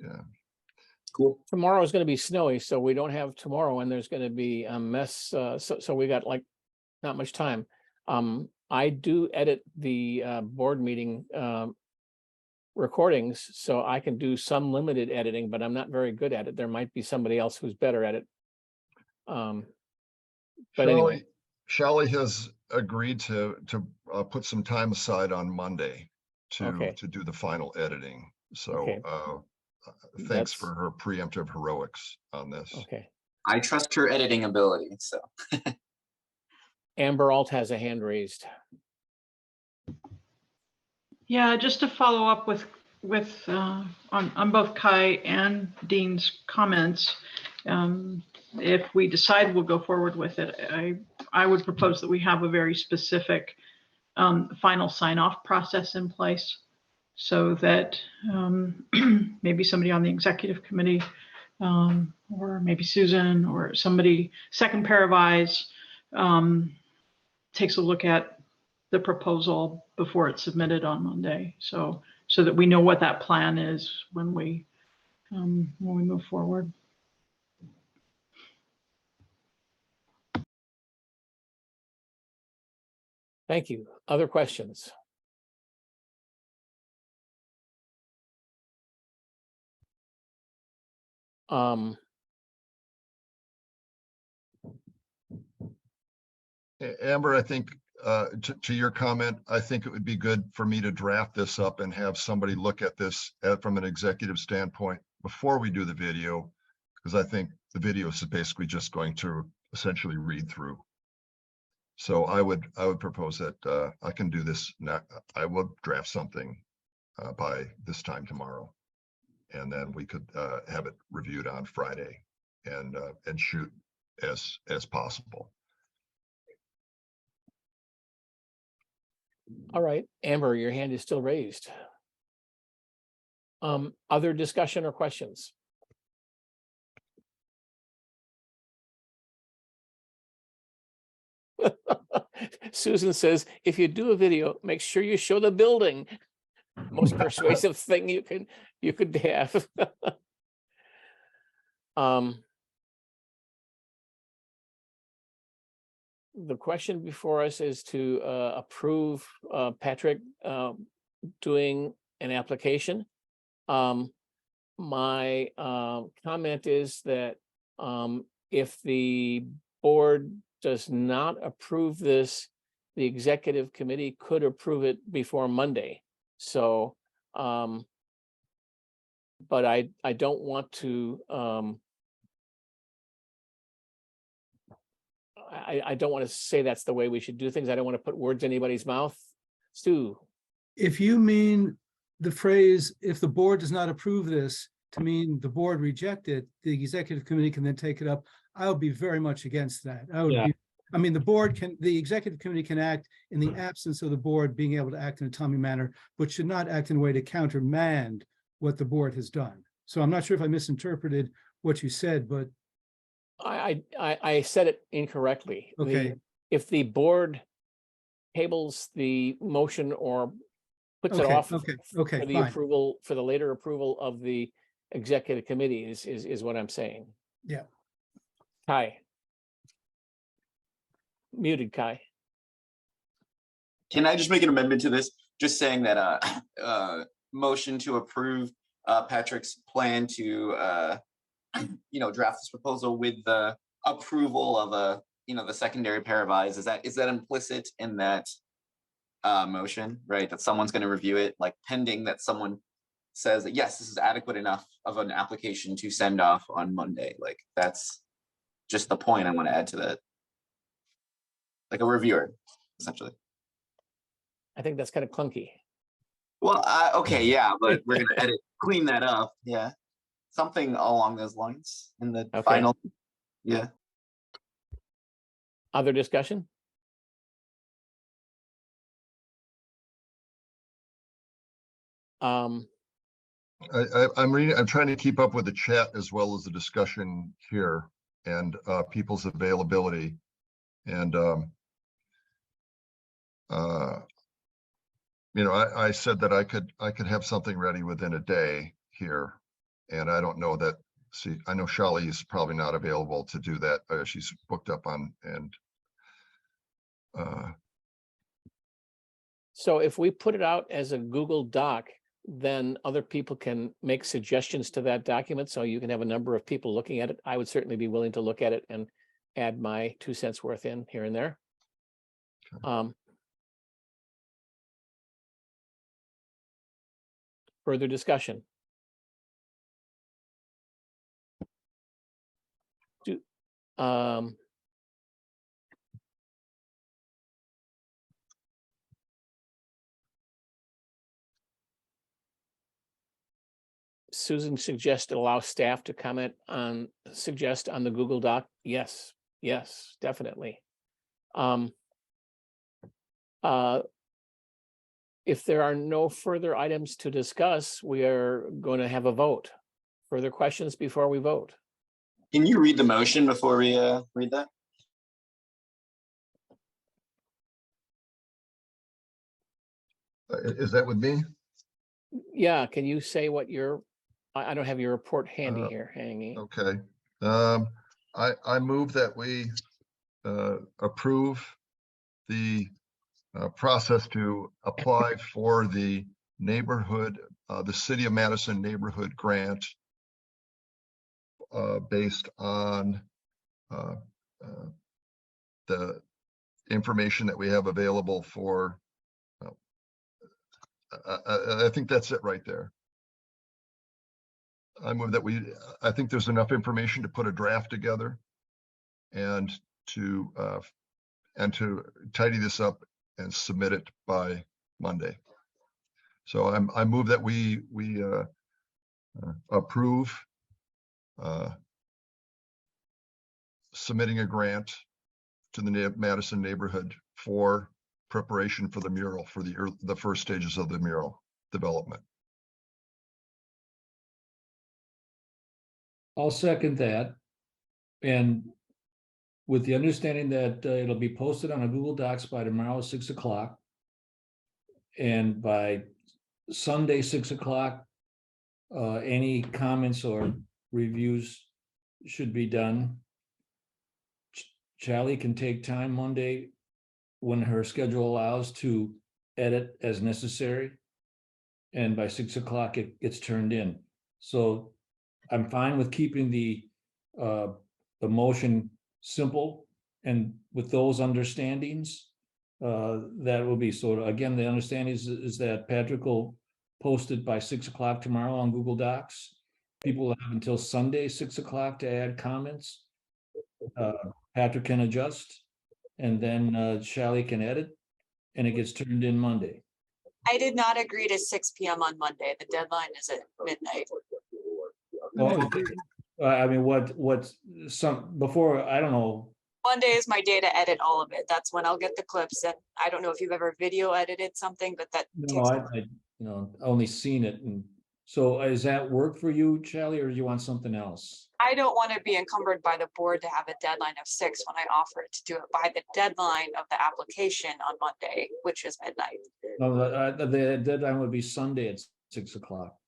Yeah. Cool. Tomorrow is going to be snowy, so we don't have tomorrow, and there's going to be a mess. So we got like not much time. I do edit the board meeting recordings, so I can do some limited editing, but I'm not very good at it. There might be somebody else who's better at it. But anyway, Shelley has agreed to put some time aside on Monday to do the final editing. So thanks for her preemptive heroics on this. Okay. I trust her editing ability. So Amber Alt has a hand raised. Yeah, just to follow up with on both Kai and Dean's comments. If we decide we'll go forward with it, I would propose that we have a very specific final sign-off process in place, so that maybe somebody on the executive committee, or maybe Susan or somebody, second pair of eyes, takes a look at the proposal before it's submitted on Monday, so that we know what that plan is when we when we move forward. Thank you. Other questions? Amber, I think to your comment, I think it would be good for me to draft this up and have somebody look at this from an executive standpoint before we do the video, because I think the video is basically just going to essentially read through. So I would propose that I can do this. I will draft something by this time tomorrow, and then we could have it reviewed on Friday and shoot as possible. All right, Amber, your hand is still raised. Other discussion or questions? Susan says, if you do a video, make sure you show the building. Most persuasive thing you could have. The question before us is to approve Patrick doing an application. My comment is that if the board does not approve this, the executive committee could approve it before Monday. So, but I don't want to, I don't want to say that's the way we should do things. I don't want to put words in anybody's mouth. Stu. If you mean the phrase, if the board does not approve this, to mean the board reject it, the executive committee can then take it up. I would be very much against that. I would be, I mean, the executive committee can act in the absence of the board being able to act in a timely manner, but should not act in a way to countermand what the board has done. So I'm not sure if I misinterpreted what you said, but I said it incorrectly. Okay. If the board tables the motion or puts it Okay, off okay, for the fine. approval, for the later approval of the executive committee is what I'm saying. Yeah. Kai. Muted, Kai. Can I just make an amendment to this? Just saying that motion to approve Patrick's plan to draft this proposal with the approval of the secondary pair of eyes. Is that implicit in that motion, right? That someone's going to review it, like pending that someone says that yes, this is adequate enough of an application to send off on Monday. Like that's just the point I want to add to that. Like a reviewer, essentially. I think that's kind of clunky. Well, okay, yeah, but we're gonna clean that up. Yeah, something along those lines in the final. Yeah. Other discussion? I'm trying to keep up with the chat as well as the discussion here and people's availability. And I said that I could have something ready within a day here, and I don't know that. See, I know Shali is probably not available to do that. She's booked up on and. So if we put it out as a Google Doc, then other people can make suggestions to that document. So you can have a number of people looking at it. I would certainly be willing to look at it and add my 2 cents worth in here and there. Further discussion. Susan suggested allow staff to comment on, suggest on the Google Doc. Yes, definitely. If there are no further items to discuss, we are going to have a vote. Further questions before we vote? Can you read the motion before we read that? Is that with me? Yeah, can you say what your I don't have your report handy here, hanging. Okay. I move that we approve the process to apply for the neighborhood, the City of Madison neighborhood grant based on the information that we have available for, I think that's it right there. I move that I think there's enough information to put a draft together and to tidy this up and submit it by Monday. So I move that we approve submitting a grant to the Madison neighborhood for preparation for the mural, for the first stages of the mural development. I'll second that. And with the understanding that it'll be posted on a Google Docs by tomorrow at 6 o'clock. And by Sunday, 6 o'clock, any comments or reviews should be done. Charlie can take time Monday when her schedule allows to edit as necessary. And by 6 o'clock, it gets turned in. So I'm fine with keeping the motion simple, and with those understandings, that will be sort of, again, the understanding is that Patrick will post it by 6 o'clock tomorrow on Google Docs. People will have until Sunday, 6 o'clock to add comments. Patrick can adjust, and then Shally can edit, and it gets turned in Monday. I did not agree to 6 p.m. on Monday. The deadline is at midnight. Well, I mean, before, I don't know. Monday is my day to edit all of it. That's when I'll get the clips. And I don't know if you've ever video edited something, but that No, I only seen it. And so is that work for you, Shally, or do you want something else? I don't want to be encumbered by the board to have a deadline of 6 when I offer it to do it by the deadline of the application on Monday, which is midnight. No, the deadline would be Sunday at 6 o'clock.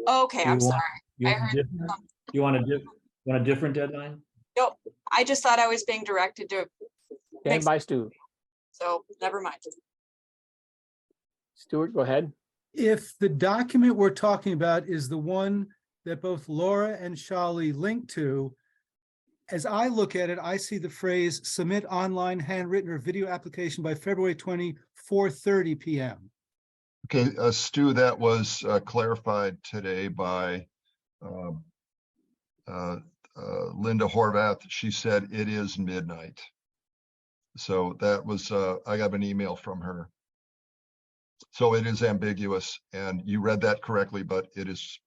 Okay, I'm sorry. You want a different deadline? Nope. I just thought I was being directed to. Stand by, Stu. So never mind. Stuart, go ahead. If the document we're talking about is the one that both Laura and Shally linked to, as I look at it, I see the phrase submit online handwritten or video application by February 20, 4:30 p.m. Okay, Stu, that was clarified today by Linda Horvath. She said it is midnight. So that was, I got an email from her. So it is ambiguous, and you read that correctly, but it is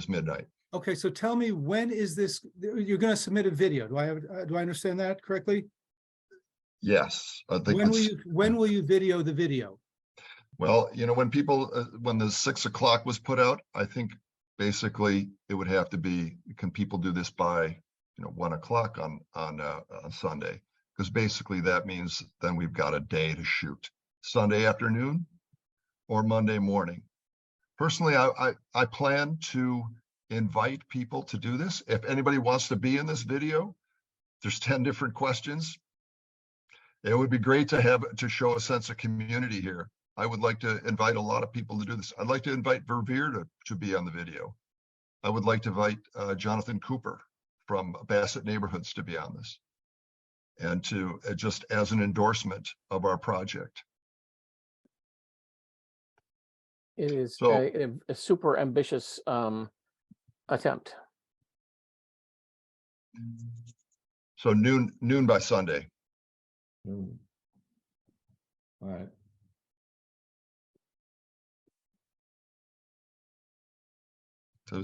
midnight. Okay, so tell me, when is this? You're going to submit a video. Do I understand that correctly? Yes, I think when will you video the video? Well, when the 6 o'clock was put out, I think basically it would have to be, can people do this by 1 o'clock on Sunday? Because basically that means then we've got a day to shoot. Sunday afternoon or Monday morning. Personally, I plan to invite people to do this. If anybody wants to be in this video, there's 10 different questions. It would be great to show a sense of community here. I would like to invite a lot of people to do this. I'd like to invite Verveer to be on the video. I would like to invite Jonathan Cooper from Bassett Neighborhoods to be on this, and to just as an endorsement of our project. It is a super ambitious attempt. So noon by Sunday. All right. So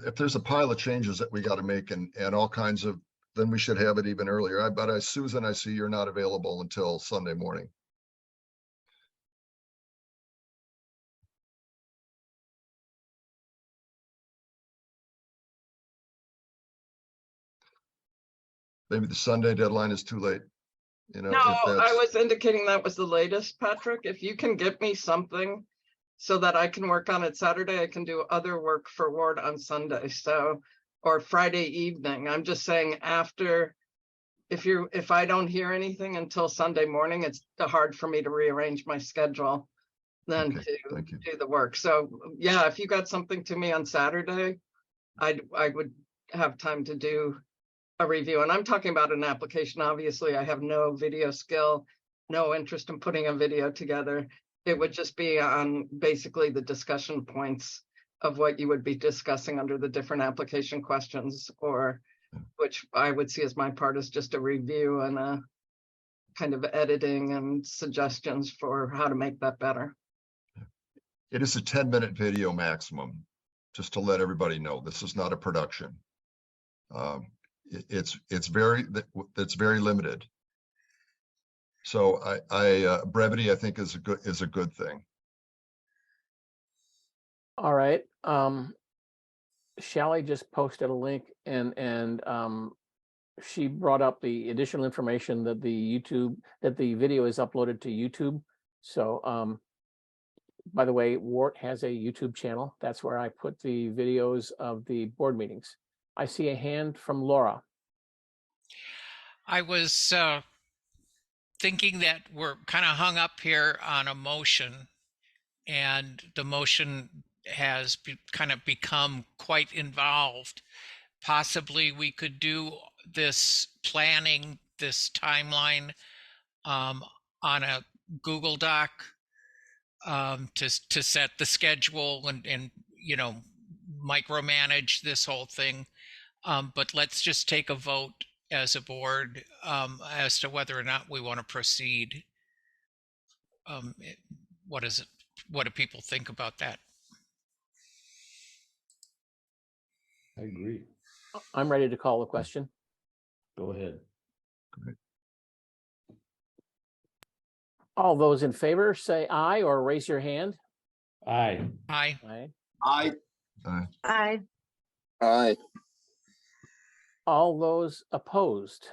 if there's a pile of changes that we got to make and all kinds of, then we should have it even earlier. But Susan, I see you're not available until Sunday morning. Maybe the Sunday deadline is too late. No, I was indicating that was the latest, Patrick. If you can get me something so that I can work on it Saturday. I can do other work for Ward on Sunday, so, or Friday evening. I'm just saying after, if I don't hear anything until Sunday morning, it's hard for me to rearrange my schedule then Okay, to thank you. do the work. So yeah, if you got something to me on Saturday, I would have time to do a review. And I'm talking about an application. Obviously, I have no video skill, no interest in putting a video together. It would just be on basically the discussion points of what you would be discussing under the different application questions, or which I would see as my part is just a review and a kind of editing and suggestions for how to make that better. It is a 10-minute video maximum, just to let everybody know. This is not a production. It's very limited. So brevity, I think, is a good thing. All right. Shally just posted a link, and she brought up the additional information that the video is uploaded to YouTube. So by the way, WORT has a YouTube channel. That's where I put the videos of the board meetings. I see a hand from Laura. I was thinking that we're kind of hung up here on a motion, and the motion has kind of become quite involved. Possibly we could do this planning, this timeline on a Google Doc to set the schedule and you know, micromanage this whole thing. But let's just take a vote as a board as to whether or not we want to proceed. What is it? What do people think about that? I agree. I'm ready to call the question. Go ahead. All those in favor say aye or raise your hand. Aye. Aye. Aye. Aye. Aye. All those opposed.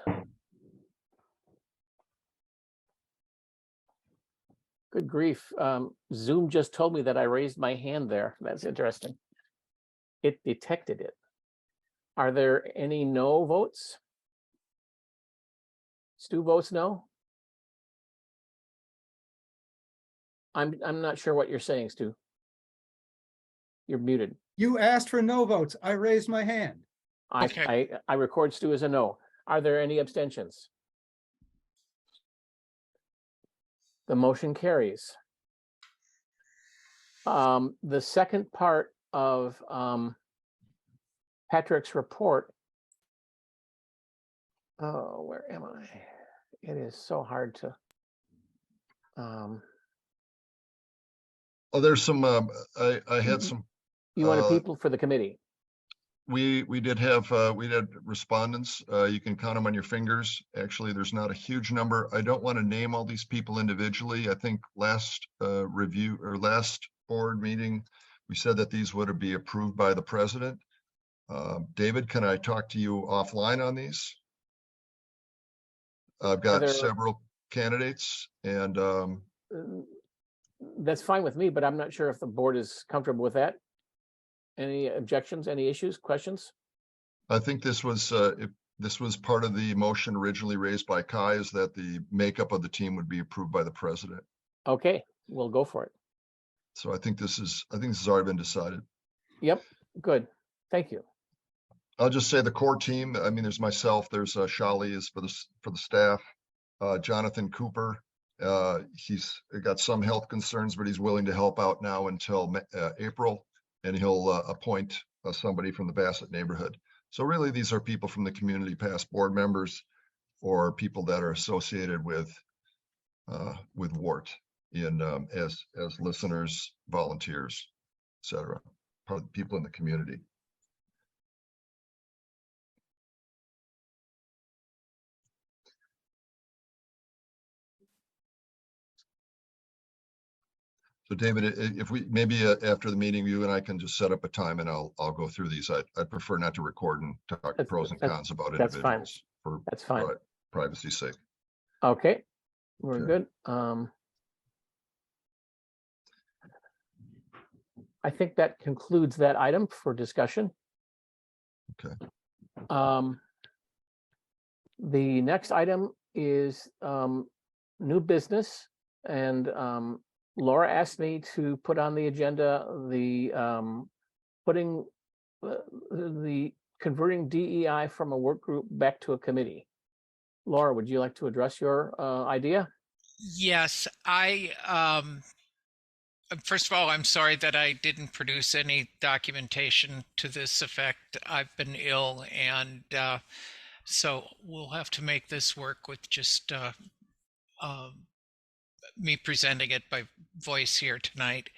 Good grief. Zoom just told me that I raised my hand there. That's interesting. It detected it. Are there any no votes? Stu votes no? I'm not sure what you're saying, Stu. You're muted. You asked for no votes. I raised my hand. Okay. I record Stu as a no. Are there any abstentions? The motion carries. The second part of Patrick's report. Oh, where am I? It is so hard to. Oh, there's some. I had some. You wanted people for the committee. We did have respondents. You can count them on your fingers. Actually, there's not a huge number. I don't want to name all these people individually. I think last review or last board meeting, we said that these would be approved by the president. David, can I talk to you offline on these? I've got several candidates, and that's fine with me, but I'm not sure if the board is comfortable with that. Any objections, any issues, questions? I think this was part of the motion originally raised by Kai, is that the makeup of the team would be approved by the president. Okay, we'll go for it. So I think this has already been decided. Yep, good. Thank you. I'll just say the core team. I mean, there's myself. There's Shally is for the staff. Jonathan Cooper. He's got some health concerns, but he's willing to help out now until April. And he'll appoint somebody from the Bassett neighborhood. So really, these are people from the community, past board members, or people that are associated with WORT as listeners, volunteers, etc. People in the community. So David, if we maybe after the meeting, you and I can just set up a time, and I'll go through these. I'd prefer not to record and talk pros and cons about individuals. That's fine. For privacy's sake. Okay, we're good. I think that concludes that item for discussion. Okay. The next item is new business, and Laura asked me to put on the agenda the putting the converting DEI from a work group back to a committee. Laura, would you like to address your idea? Yes, first of all, I'm sorry that I didn't produce any documentation to this effect. I've been ill, and so we'll have to make this work with just me presenting it by voice here tonight.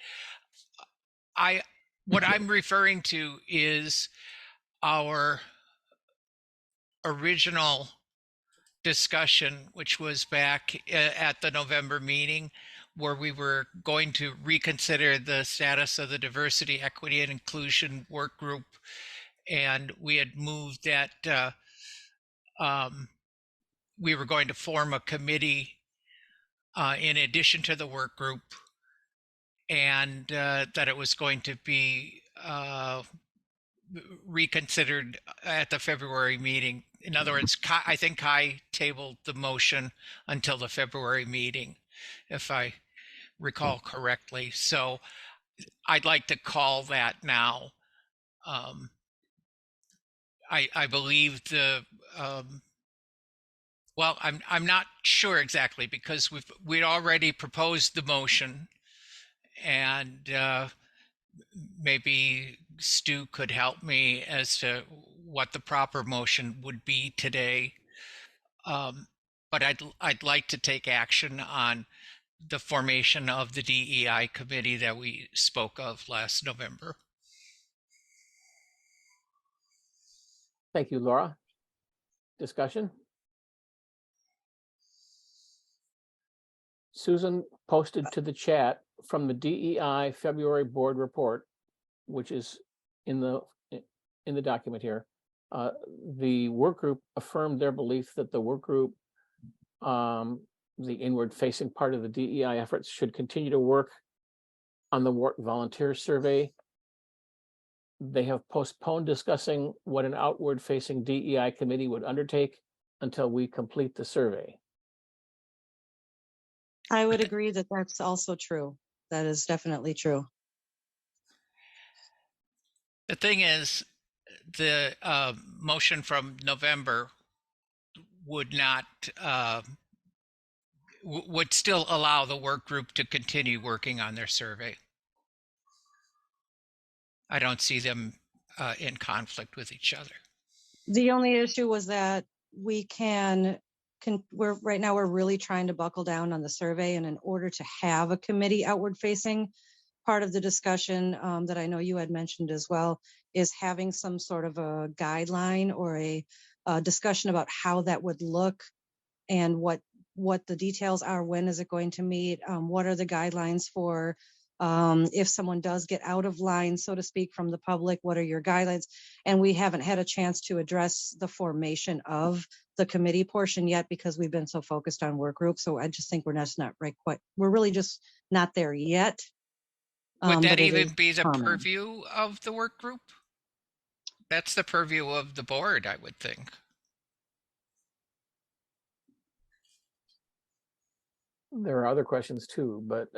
What I'm referring to is our original discussion, which was back at the November meeting, where we were going to reconsider the status of the diversity, equity, and inclusion work group. And we had moved that we were going to form a committee in addition to the work group, and that it was going to be reconsidered at the February meeting. In other words, I think Kai tabled the motion until the February meeting, if I recall correctly. So I'd like to call that now. I believe the well, I'm not sure exactly, because we'd already proposed the motion, and maybe Stu could help me as to what the proper motion would be today. But I'd like to take action on the formation of the DEI committee that we spoke of last November. Thank you, Laura. Discussion? Susan posted to the chat from the DEI February board report, which is in the document here. The work group affirmed their belief that the work group, the inward facing part of the DEI efforts, should continue to work on the WORT volunteer survey. They have postponed discussing what an outward facing DEI committee would undertake until we complete the survey. I would agree that that's also true. That is definitely true. The thing is, the motion from November would not, would still allow the work group to continue working on their survey. I don't see them in conflict with each other. The only issue was that we right now we're really trying to buckle down on the survey, and in order to have a committee outward facing, part of the discussion that I know you had mentioned as well is having some sort of a guideline or a discussion about how that would look and what the details are. When is it going to meet? What are the guidelines for if someone does get out of line, so to speak, from the public? What are your guidelines? And we haven't had a chance to address the formation of the committee portion yet because we've been so focused on work groups. So I just think we're just not right quite. We're really just not there yet. Would that even be the purview of the work group? That's the purview of the board, I would think. There are other questions too, but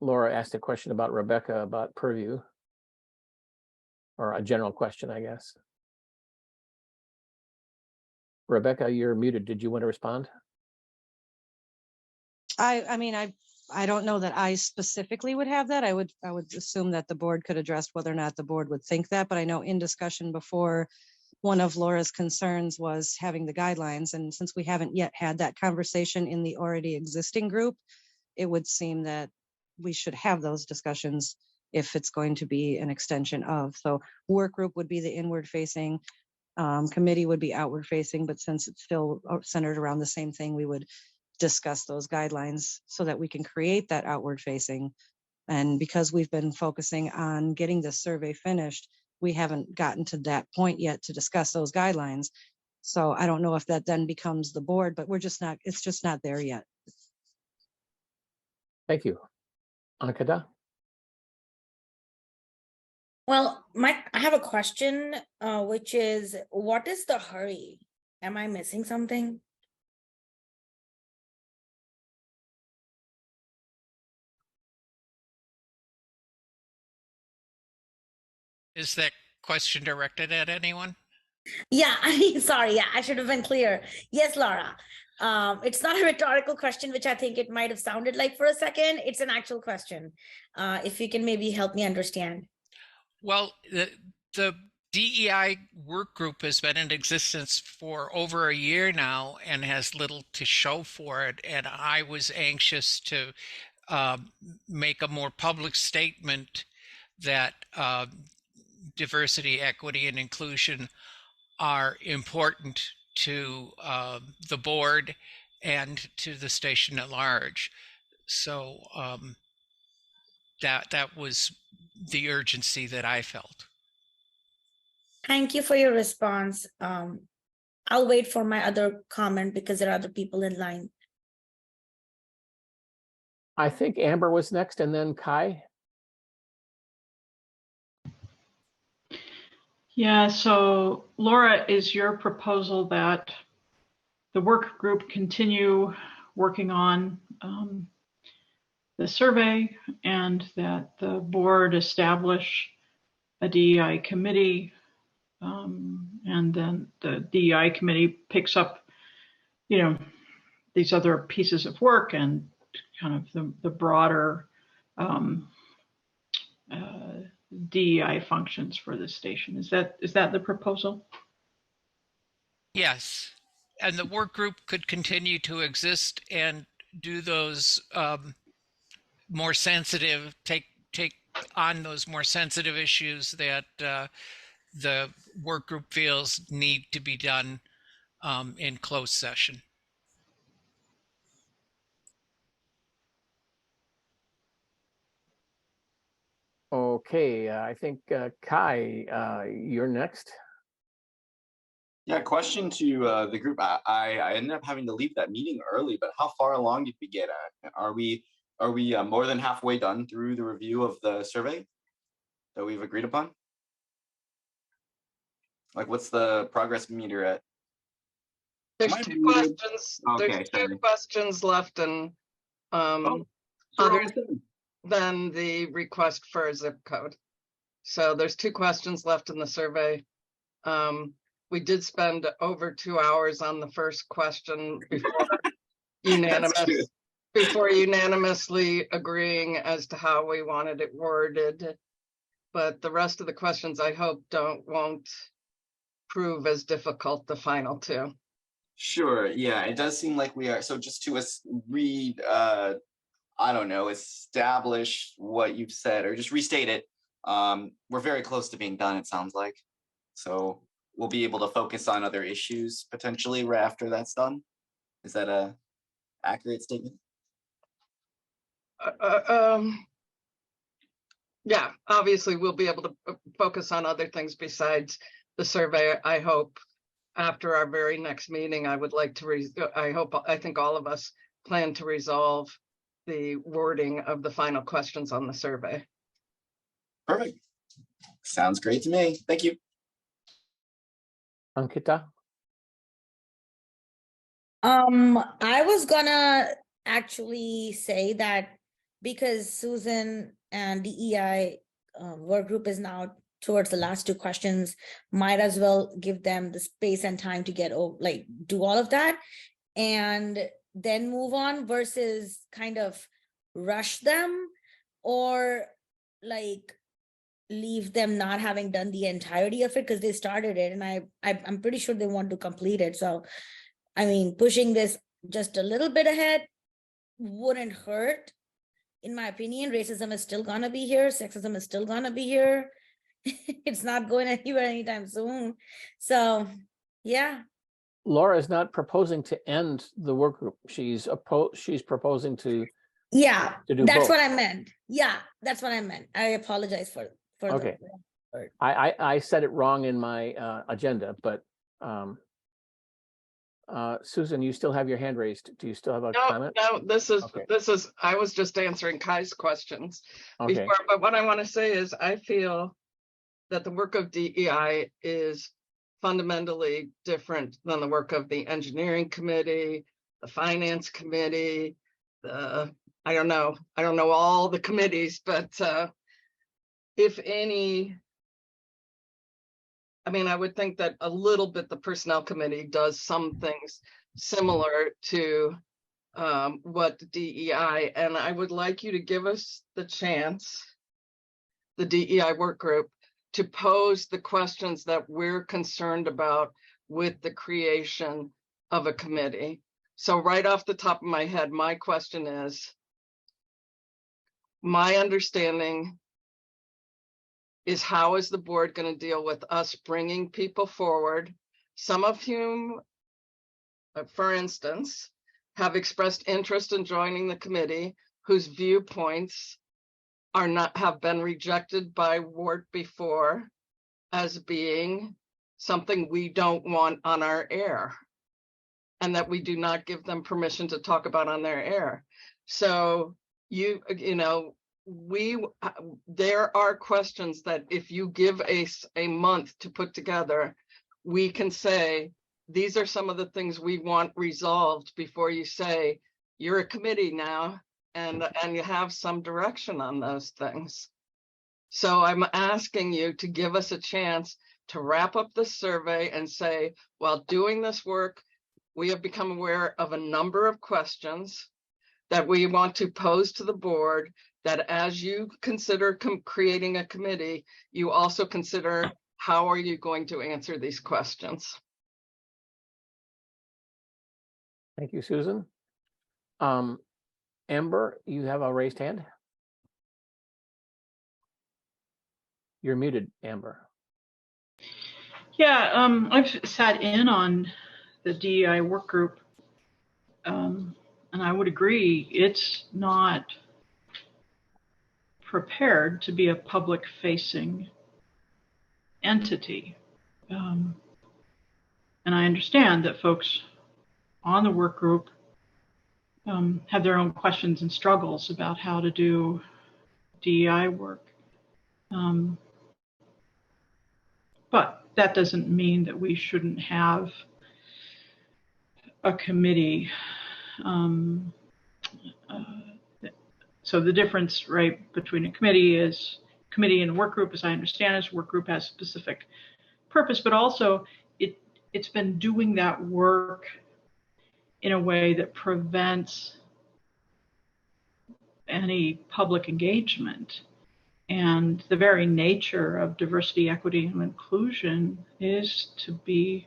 Laura asked a question about Rebecca about purview, or a general question, I guess. Rebecca, you're muted. Did you want to respond? I mean, I don't know that I specifically would have that. I would assume that the board could address whether or not the board would think that, but I know in discussion before, one of Laura's concerns was having the guidelines. And since we haven't yet had that conversation in the already existing group, it would seem that we should have those discussions if it's going to be an extension of. So work group would be the inward facing, committee would be outward facing, but since it's still centered around the same thing, we would discuss those guidelines so that we can create that outward facing. And because we've been focusing on getting this survey finished, we haven't gotten to that point yet to discuss those guidelines. So I don't know if that then becomes the board, but we're just not, it's just not there yet. Thank you. Ankita? Well, I have a question, which is, what is the hurry? Am I missing something? Is that question directed at anyone? Yeah, sorry, yeah, I should have been clear. Yes, Laura. It's not a rhetorical question, which I think it might have sounded like for a second. It's an actual question. If you can maybe help me understand. Well, the DEI work group has been in existence for over a year now and has little to show for it. And I was anxious to make a more public statement that diversity, equity, and inclusion are important to the board and to the station at large. So that was the urgency that I felt. Thank you for your response. I'll wait for my other comment because there are other people in line. I think Amber was next and then Kai. Yeah, so Laura, is your proposal that the work group continue working on the survey and that the board establish a DEI committee, and then the DEI committee picks up, these other pieces of work and kind of the broader DEI functions for the station. Is that the proposal? Yes, and the work group could continue to exist and do those more sensitive, take on those more sensitive issues that the work group feels need to be done in closed session. Okay, I think Kai, you're next. Yeah, question to the group. I ended up having to leave that meeting early, but how far along did we get at? Are we more than halfway done through the review of the survey that we've agreed upon? Like, what's the progress meter at? There's two questions. Okay, There's sorry. two questions left, and other than the request for a zip code. So there's two questions left in the survey. We did spend over 2 hours on the first question before unanimously agreeing as to how we wanted it worded. But the rest of the questions, I hope, won't prove as difficult, the final two. Sure, yeah, it does seem like we are. So just to read, I don't know, establish what you've said or just restate it. We're very close to being done, it sounds like. So we'll be able to focus on other issues potentially right after that's done. Is that a accurate statement? Yeah, obviously we'll be able to focus on other things besides the survey. I hope after our very next meeting, I would like to, I think all of us plan to resolve the wording of the final questions on the survey. Perfect. Sounds great to me. Thank you. Ankita? I was gonna actually say that because Susan and DEI work group is now towards the last two questions, might as well give them the space and time to do all of that and then move on versus kind of rush them or leave them not having done the entirety of it because they started it and I'm pretty sure they want to complete it. So I mean, pushing this just a little bit ahead wouldn't hurt. In my opinion, racism is still gonna be here. Sexism is still gonna be here. It's not going anywhere anytime soon. So, yeah. Laura is not proposing to end the work group. She's proposing to. Yeah, to do that's both. what I meant. Yeah, that's what I meant. I apologize for Okay. I said it wrong in my agenda, but Susan, you still have your hand raised. Do you still have a comment? No, this is, I was just answering Kai's questions before, but what I want to say is I feel that the work of DEI is fundamentally different than the work of the engineering committee, the finance committee, I don't know all the committees, but if any, I mean, I would think that a little bit the personnel committee does some things similar to what DEI, and I would like you to give us the chance, the DEI work group, to pose the questions that we're concerned about with the creation of a committee. So right off the top of my head, my question is, my understanding is, how is the board going to deal with us bringing people forward, some of whom, for instance, have expressed interest in joining the committee, whose viewpoints have been rejected by WORT before as being something we don't want on our air, and that we do not give them permission to talk about on their air. So you know, there are questions that if you give a month to put together, we can say, these are some of the things we want resolved before you say, you're a committee now, and you have some direction on those things. So I'm asking you to give us a chance to wrap up the survey and say, while doing this work, we have become aware of a number of questions that we want to pose to the board, that as you consider creating a committee, you also consider, how are you going to answer these questions? Thank you, Susan. Amber, you have a raised hand. You're muted, Amber. Yeah, I've sat in on the DEI work group, and I would agree, it's not prepared to be a public-facing entity. And I understand that folks on the work group have their own questions and struggles about how to do DEI work. But that doesn't mean that we shouldn't have a committee. So the difference, right, between a committee and a work group, as I understand it, work group has specific purpose, but also it's been doing that work in a way that prevents any public engagement. And the very nature of diversity, equity, and inclusion is to be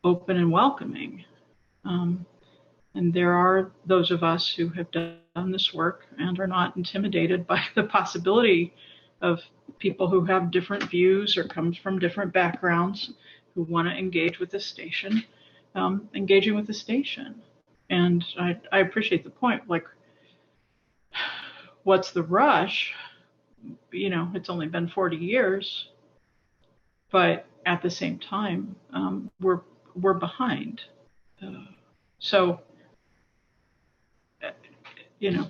open and welcoming. And there are those of us who have done this work and are not intimidated by the possibility of people who have different views or comes from different backgrounds who want to engage with the station, engaging with the station. And I appreciate the point, like, what's the rush? You know, it's only been 40 years, but at the same time, we're behind. So, you know,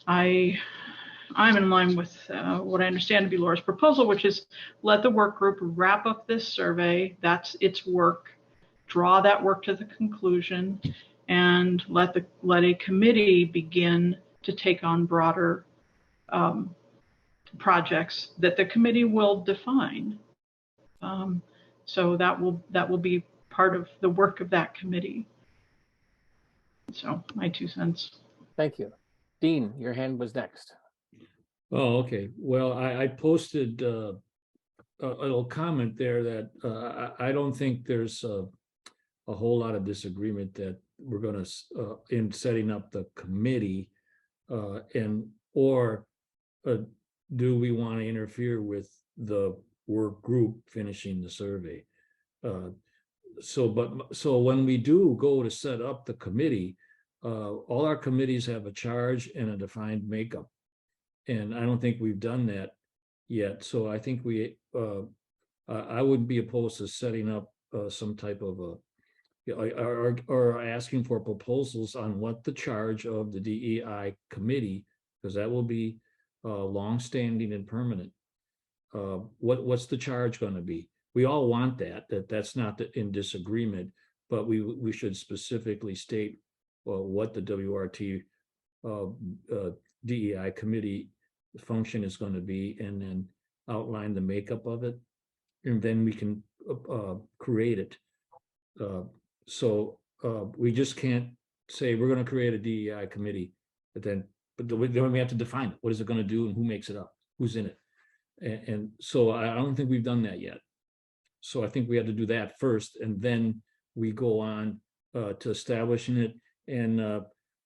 I'm in line with what I understand to be Laura's proposal, which is let the work group wrap up this survey. That's its work. Draw that work to the conclusion, and let a committee begin to take on broader projects that the committee will define. So that will be part of the work of that committee. So my 2 cents. Thank you. Dean, your hand was next. Oh, okay. Well, I posted a little comment there that I don't think there's a whole lot of disagreement that we're going to, in setting up the committee, or do we want to interfere with the work group finishing the survey? So when we do go to set up the committee, all our committees have a charge and a defined makeup. And I don't think we've done that yet. So I think I wouldn't be opposed to setting up some type of or asking for proposals on what the charge of the DEI committee, because that will be longstanding and permanent. what's the charge going to be? We all want that's not in disagreement, but we should specifically state what the WRT DEI committee function is going to be, and then outline the makeup of it, and then we can create it. So we just can't say we're going to create a DEI committee, but then we have to define it. What is it going to do, and who makes it up? Who's in it? And so I don't think we've done that yet. So I think we have to do that first, and then we go on to establishing it. And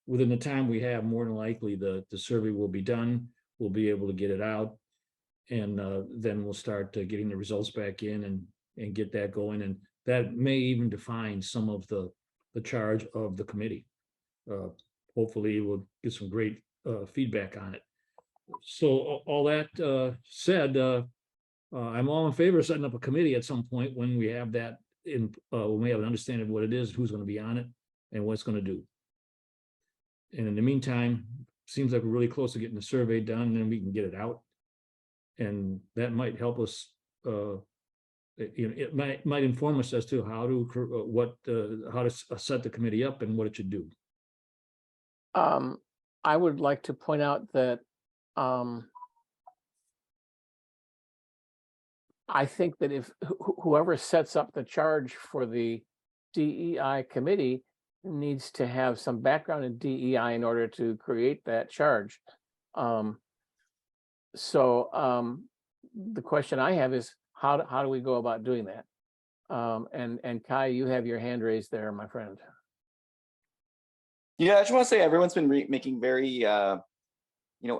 within the time we have, more than likely the survey will be done. We'll be able to get it out, and then we'll start getting the results back in and get that going. And that may even define some of the charge of the committee. Hopefully we'll get some great feedback on it. So all that said, I'm all in favor of setting up a committee at some point when we have that when we have an understanding of what it is, who's going to be on it, and what it's going to do. And in the meantime, seems like we're really close to getting the survey done, and then we can get it out. And that might help us. It might inform us as to how to set the committee up and what it should do. I would like to point out that I think that if whoever sets up the charge for the DEI committee needs to have some background in DEI in order to create that charge. So the question I have is, how do we go about doing that? And Kai, you have your hand raised there, my friend. Yeah, I just want to say everyone's been making very,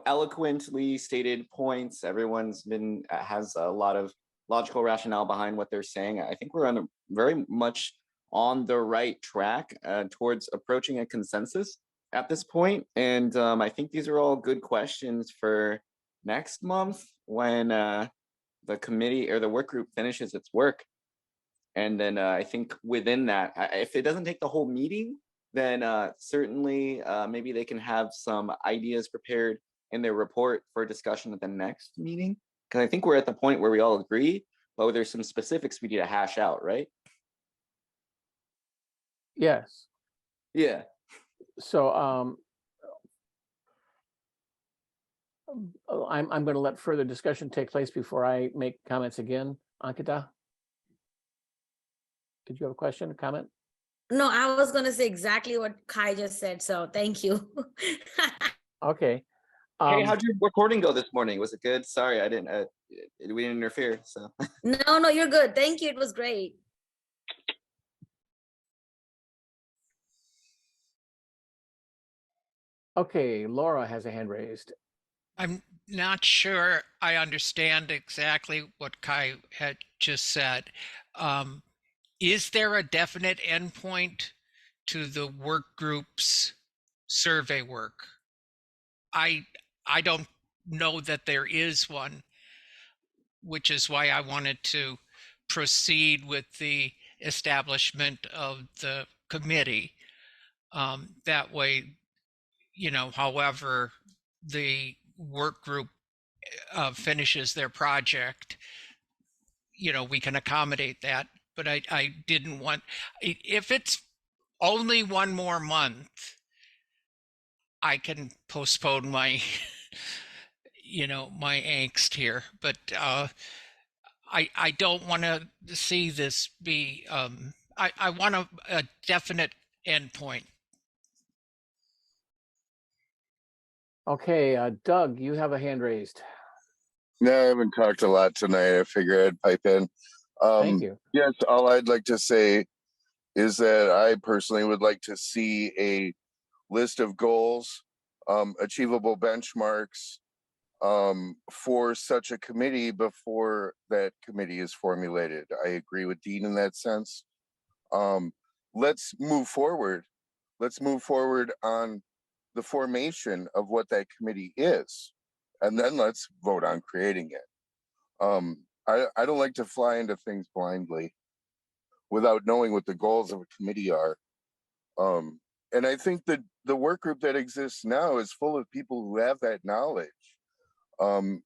eloquently stated points. Everyone's been has a lot of logical rationale behind what they're saying. I think we're very much on the right track towards approaching a consensus at this point. And I think these are all good questions for next month when the committee or the work group finishes its work. And then I think within that, if it doesn't take the whole meeting, then certainly maybe they can have some ideas prepared in their report for discussion at the next meeting. Because I think we're at the point where we all agree, but there's some specifics we need to hash out, right? Yes. Yeah. So I'm going to let further discussion take place before I make comments again. Ankita, did you have a question or comment? No, I was going to say exactly what Kai just said. So thank you. Okay. Hey, how'd your recording go this morning? Was it good? Sorry, I didn't. We didn't interfere. So. No, you're good. Thank you. It was great. Okay, Laura has a hand raised. I'm not sure I understand exactly what Kai had just said. Is there a definite endpoint to the work group's survey work? I don't know that there is one, which is why I wanted to proceed with the establishment of the committee. That way, however the work group finishes their project, we can accommodate that. But I didn't want, if it's only one more month, I can postpone my, my angst here. But I don't want to see this be, I want a definite endpoint. Okay, Doug, you have a hand raised. No, I haven't talked a lot tonight. I figure I'd pipe in. Thank you. Yes, all I'd like to say is that I personally would like to see a list of goals, achievable benchmarks for such a committee before that committee is formulated. I agree with Dean in that sense. Let's move forward. Let's move forward on the formation of what that committee is, and then let's vote on creating it. I don't like to fly into things blindly without knowing what the goals of a committee are. And I think that the work group that exists now is full of people who have that knowledge.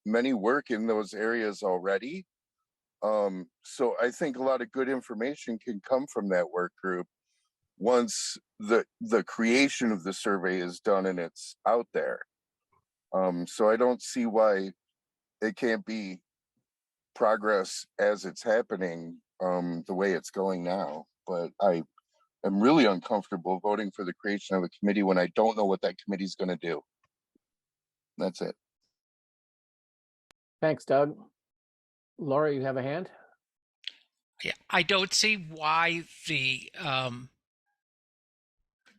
Many work in those areas already. So I think a lot of good information can come from that work group once the creation of the survey is done and it's out there. So I don't see why it can't be progress as it's happening, the way it's going now. But I am really uncomfortable voting for the creation of a committee when I don't know what that committee is going to do. That's it. Thanks, Doug. Laura, you have a hand? Yeah, I don't see why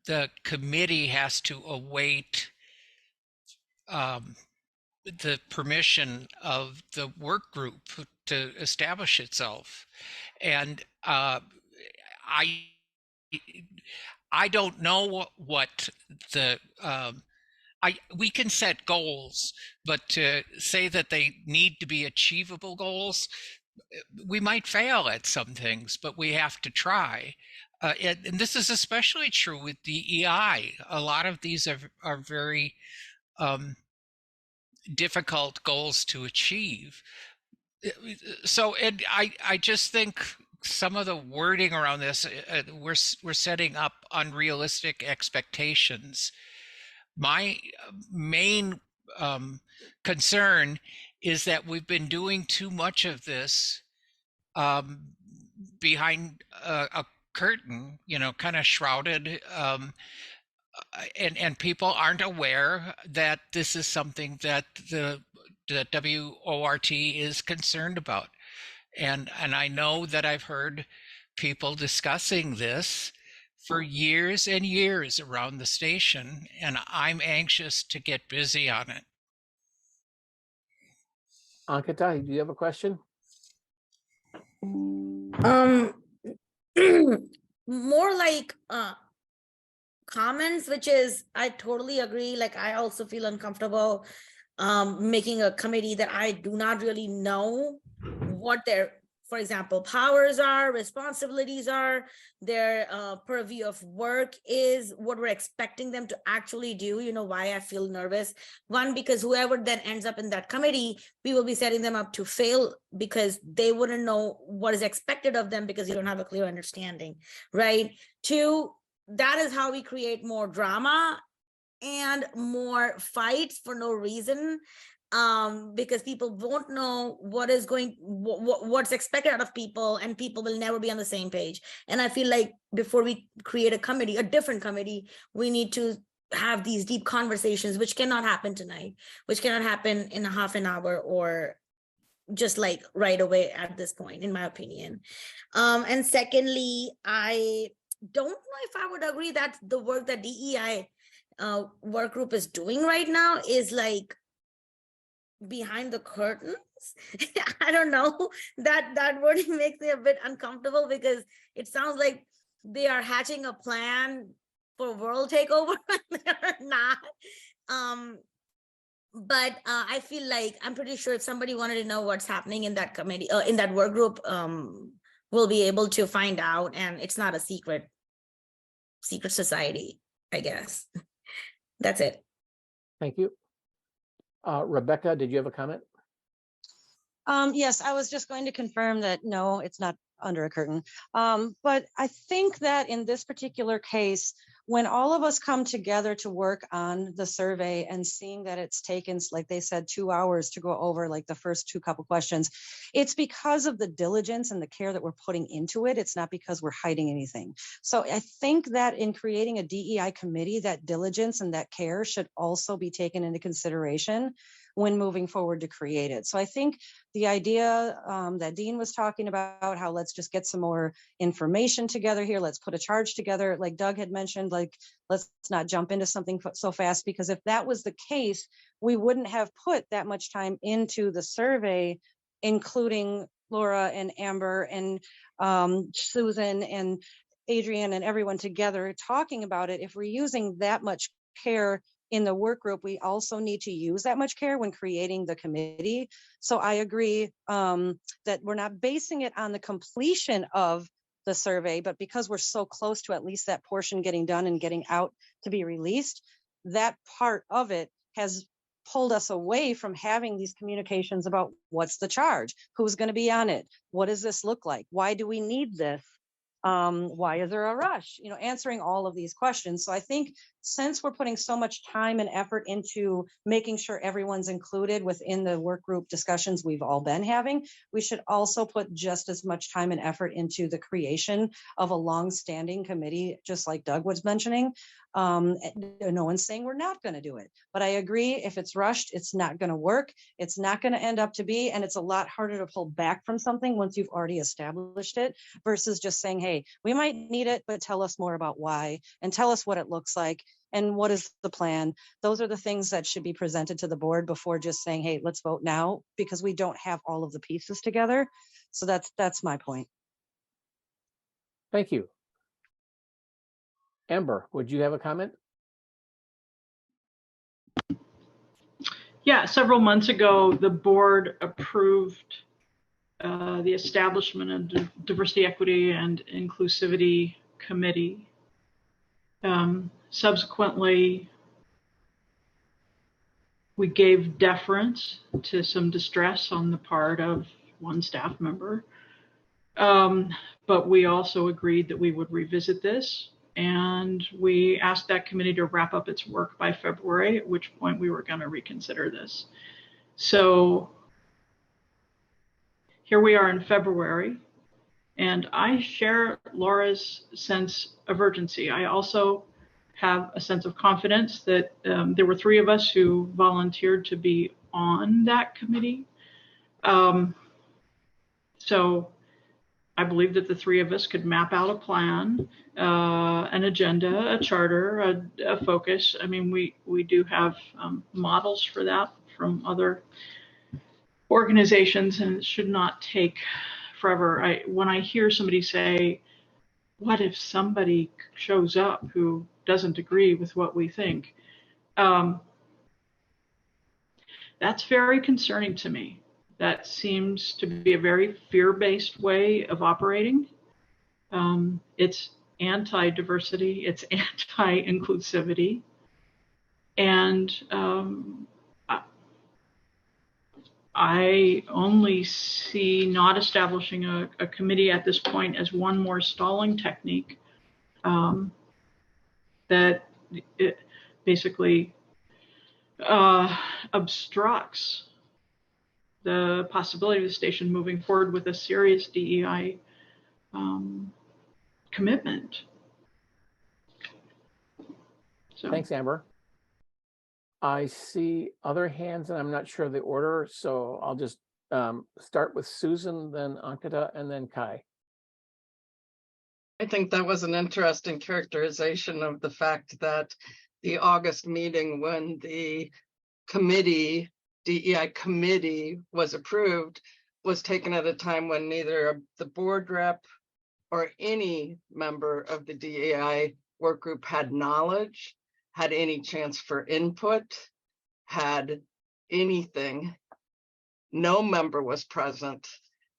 the committee has to await the permission of the work group to establish itself. And I don't know what the we can set goals, but to say that they need to be achievable goals, we might fail at some things, but we have to try. And this is especially true with DEI. A lot of these are very difficult goals to achieve. So, and I just think some of the wording around this, we're setting up unrealistic expectations. My main concern is that we've been doing too much of this behind a curtain, you know, kind of shrouded, and people aren't aware that this is something that the WORT is concerned about. And I know that I've heard people discussing this for years and years around the station, and I'm anxious to get busy on it. Ankita, do you have a question? More like comments, which is, I totally agree. Like, I also feel uncomfortable making a committee that I do not really know what their, for example, powers are, responsibilities are, their purview of work is, what we're expecting them to actually do. You know why I feel nervous? One, because whoever then ends up in that committee, we will be setting them up to fail because they wouldn't know what is expected of them because you don't have a clear understanding, right? Two, that is how we create more drama and more fights for no reason, because people won't know what is what's expected out of people, and people will never be on the same page. And I feel like before we create a committee, a different committee, we need to have these deep conversations, which cannot happen tonight, which cannot happen in a half an hour or just like right away at this point, in my opinion. And secondly, I don't know if I would agree that the work that DEI work group is doing right now is like behind the curtains. I don't know, that word makes me a bit uncomfortable because it sounds like they are hatching a plan for world takeover. They're not. But I feel like, I'm pretty sure if somebody wanted to know what's happening in that committee, in that work group, we'll be able to find out, and it's not a secret society, I guess. That's it. Thank you. Rebecca, did you have a comment? Yes, I was just going to confirm that no, it's not under a curtain. But I think that in this particular case, when all of us come together to work on the survey and seeing that it's taken, like they said, 2 hours to go over like the first couple questions, it's because of the diligence and the care that we're putting into it. It's not because we're hiding anything. So I think that in creating a DEI committee, that diligence and that care should also be taken into consideration when moving forward to create it. So I think the idea that Dean was talking about, how let's just get some more information together here, let's put a charge together, like Doug had mentioned, like let's not jump into something so fast, because if that was the case, we wouldn't have put that much time into the survey, including Laura and Amber and Susan and Adrian and everyone together talking about it. If we're using that much care in the work group, we also need to use that much care when creating the committee. So I agree that we're not basing it on the completion of the survey, but because we're so close to at least that portion getting done and getting out to be released, that part of it has pulled us away from having these communications about what's the charge, who's going to be on it, what does this look like, why do we need this, why is there a rush, you know, answering all of these questions. So I think since we're putting so much time and effort into making sure everyone's included within the work group discussions we've all been having, we should also put just as much time and effort into the creation of a long-standing committee, just like Doug was mentioning. No one's saying we're not going to do it, but I agree, if it's rushed, it's not going to work. It's not going to end up to be, and it's a lot harder to pull back from something once you've already established it versus just saying, hey, we might need it, but tell us more about why and tell us what it looks like and what is the plan. Those are the things that should be presented to the board before just saying, hey, let's vote now, because we don't have all of the pieces together. So that's my point. Thank you. Amber, would you have a comment? Yeah, several months ago, the board approved the establishment of Diversity, Equity, and Inclusivity Committee. Subsequently, we gave deference to some distress on the part of one staff member. But we also agreed that we would revisit this, and we asked that committee to wrap up its work by February, at which point we were going to reconsider this. So here we are in February, and I share Laura's sense of urgency. I also have a sense of confidence that there were 3 of us who volunteered to be on that committee. So I believe that the 3 of us could map out a plan, an agenda, a charter, a focus. I mean, we do have models for that from other organizations, and it should not take forever. When I hear somebody say, what if somebody shows up who doesn't agree with what we think? That's very concerning to me. That seems to be a very fear-based way of operating. It's anti-diversity, it's anti-inclusivity. And I only see not establishing a committee at this point as one more stalling technique that it basically obstructs the possibility of the station moving forward with a serious DEI commitment. So. Thanks, Amber. I see other hands, and I'm not sure of the order, so I'll just start with Susan, then Ankita, and then Kai. I think that was an interesting characterization of the fact that the August meeting, when the committee, DEI committee, was approved, was taken at a time when neither the board rep or any member of the DEI work group had knowledge, had any chance for input, had anything. No member was present.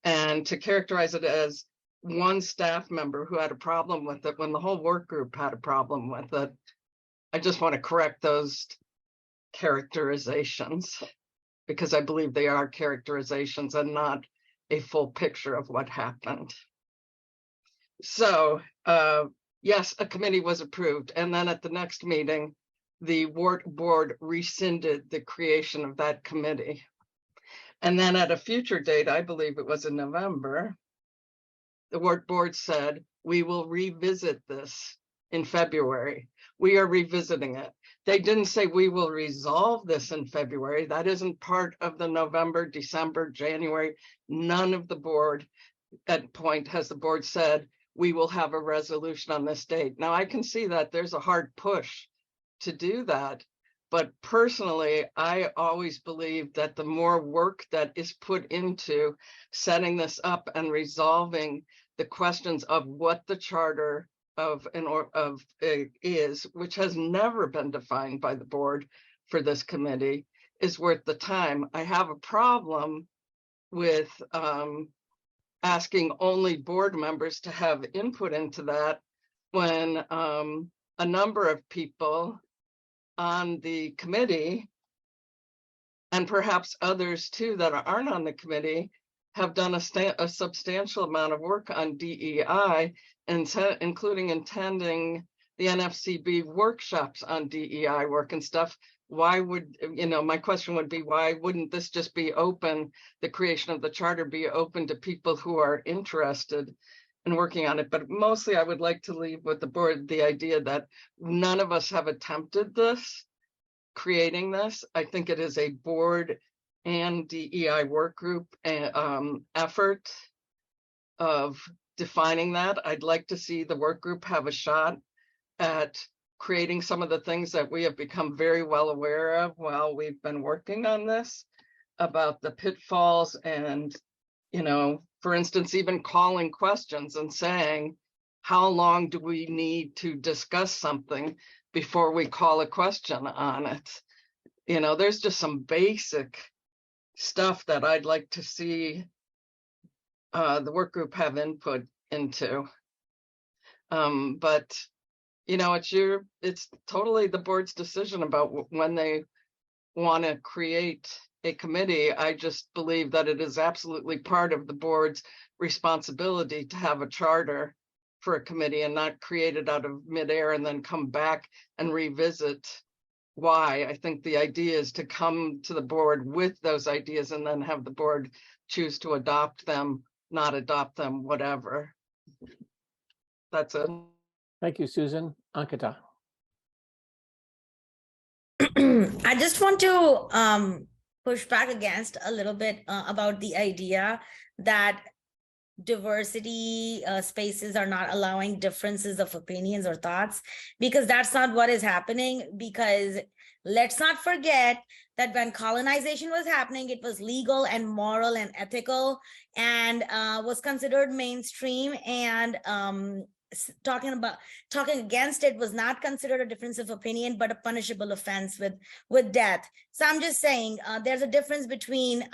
And to characterize it as one staff member who had a problem with it when the whole work group had a problem with it, I just want to correct those characterizations, because I believe they are characterizations and not a full picture of what happened. So yes, a committee was approved. And then at the next meeting, the WORT board rescinded the creation of that committee. And then at a future date, I believe it was in November, the WORT board said, we will revisit this in February. We are revisiting it. They didn't say we will resolve this in February. That isn't part of the November, December, January. None of the board at point has the board said, we will have a resolution on this date. Now I can see that there's a hard push to do that. But personally, I always believe that the more work that is put into setting this up and resolving the questions of what the charter is, which has never been defined by the board for this committee, is worth the time. I have a problem with asking only board members to have input into that when a number of people on the committee and perhaps others too that aren't on the committee have done a substantial amount of work on DEI, including attending the NFCB workshops on DEI work and stuff. Why would, my question would be, why wouldn't this just be open, the creation of the charter be open to people who are interested in working on it? But mostly I would like to leave with the board the idea that none of us have attempted this, creating this. I think it is a board and DEI work group effort of defining that. I'd like to see the work group have a shot at creating some of the things that we have become very well aware of while we've been working on this, about the pitfalls and, for instance, even calling questions and saying, how long do we need to discuss something before we call a question on it? There's just some basic stuff that I'd like to see the work group have input into. But it's totally the board's decision about when they want to create a committee. I just believe that it is absolutely part of the board's responsibility to have a charter for a committee and not create it out of midair and then come back and revisit why. I think the idea is to come to the board with those ideas and then have the board choose to adopt them, not adopt them, whatever. That's it. Thank you, Susan. Ankita. I just want to push back against a little bit about the idea that diversity spaces are not allowing differences of opinions or thoughts, because that's not what is happening. Because let's not forget that when colonization was happening, it was legal and moral and ethical and was considered mainstream, and talking against it was not considered a difference of opinion, but a punishable offense with death. So I'm just saying there's a difference between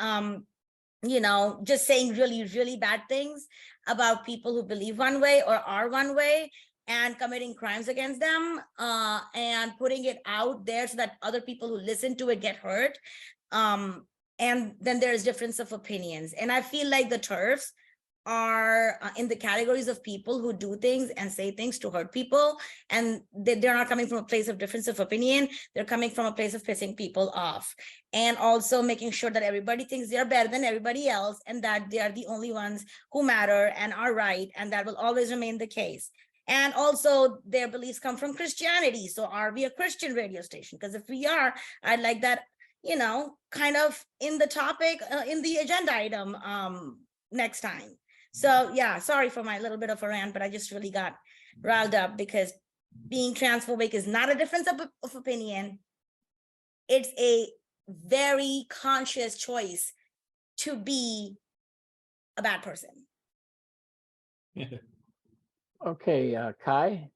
just saying really, really bad things about people who believe one way or are one way and committing crimes against them and putting it out there so that other people who listen to it get hurt. And then there's difference of opinions. And I feel like the TERFs are in the categories of people who do things and say things to hurt people, and they're not coming from a place of difference of opinion. They're coming from a place of pissing people off, and also making sure that everybody thinks they're better than everybody else and that they are the only ones who matter and are right, and that will always remain the case. And also their beliefs come from Christianity. So are we a Christian radio station? Because if we are, I'd like that, kind of in the topic, in the agenda item next time. So yeah, sorry for my little bit of a rant, but I just really got riled up because being transphobic is not a difference of opinion. It's a very conscious choice to be a bad person. Okay, Kai.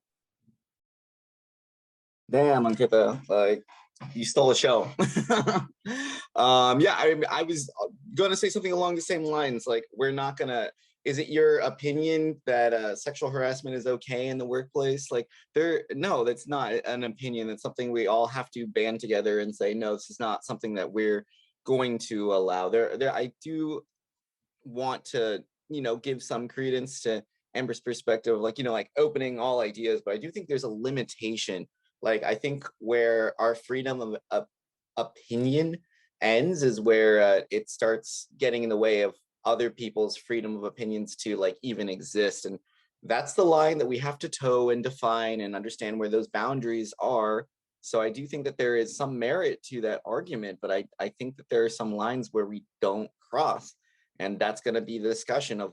Damn, Ankita, like you stole a show. I was gonna say something along the same lines. Like, we're not gonna. Is it your opinion that sexual harassment is okay in the workplace? Like, no, that's not an opinion. It's something we all have to band together and say, no, this is not something that we're going to allow. I do want to, give some credence to Amber's perspective, like opening all ideas, but I do think there's a limitation. Like, I think where our freedom of opinion ends is where it starts getting in the way of other people's freedom of opinions to even exist. And that's the line that we have to toe and define and understand where those boundaries are. So I do think that there is some merit to that argument, but I think that there are some lines where we don't cross. And that's going to be the discussion of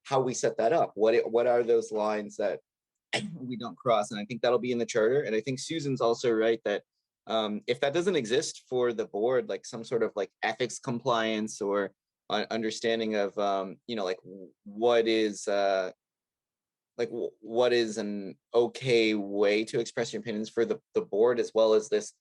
how we set that up. What are those lines that we don't cross? And I think that'll be in the charter. And I think Susan's also right that if that doesn't exist for the board, like some sort of ethics compliance or understanding of what is an okay way to express your opinions for the board, as well as this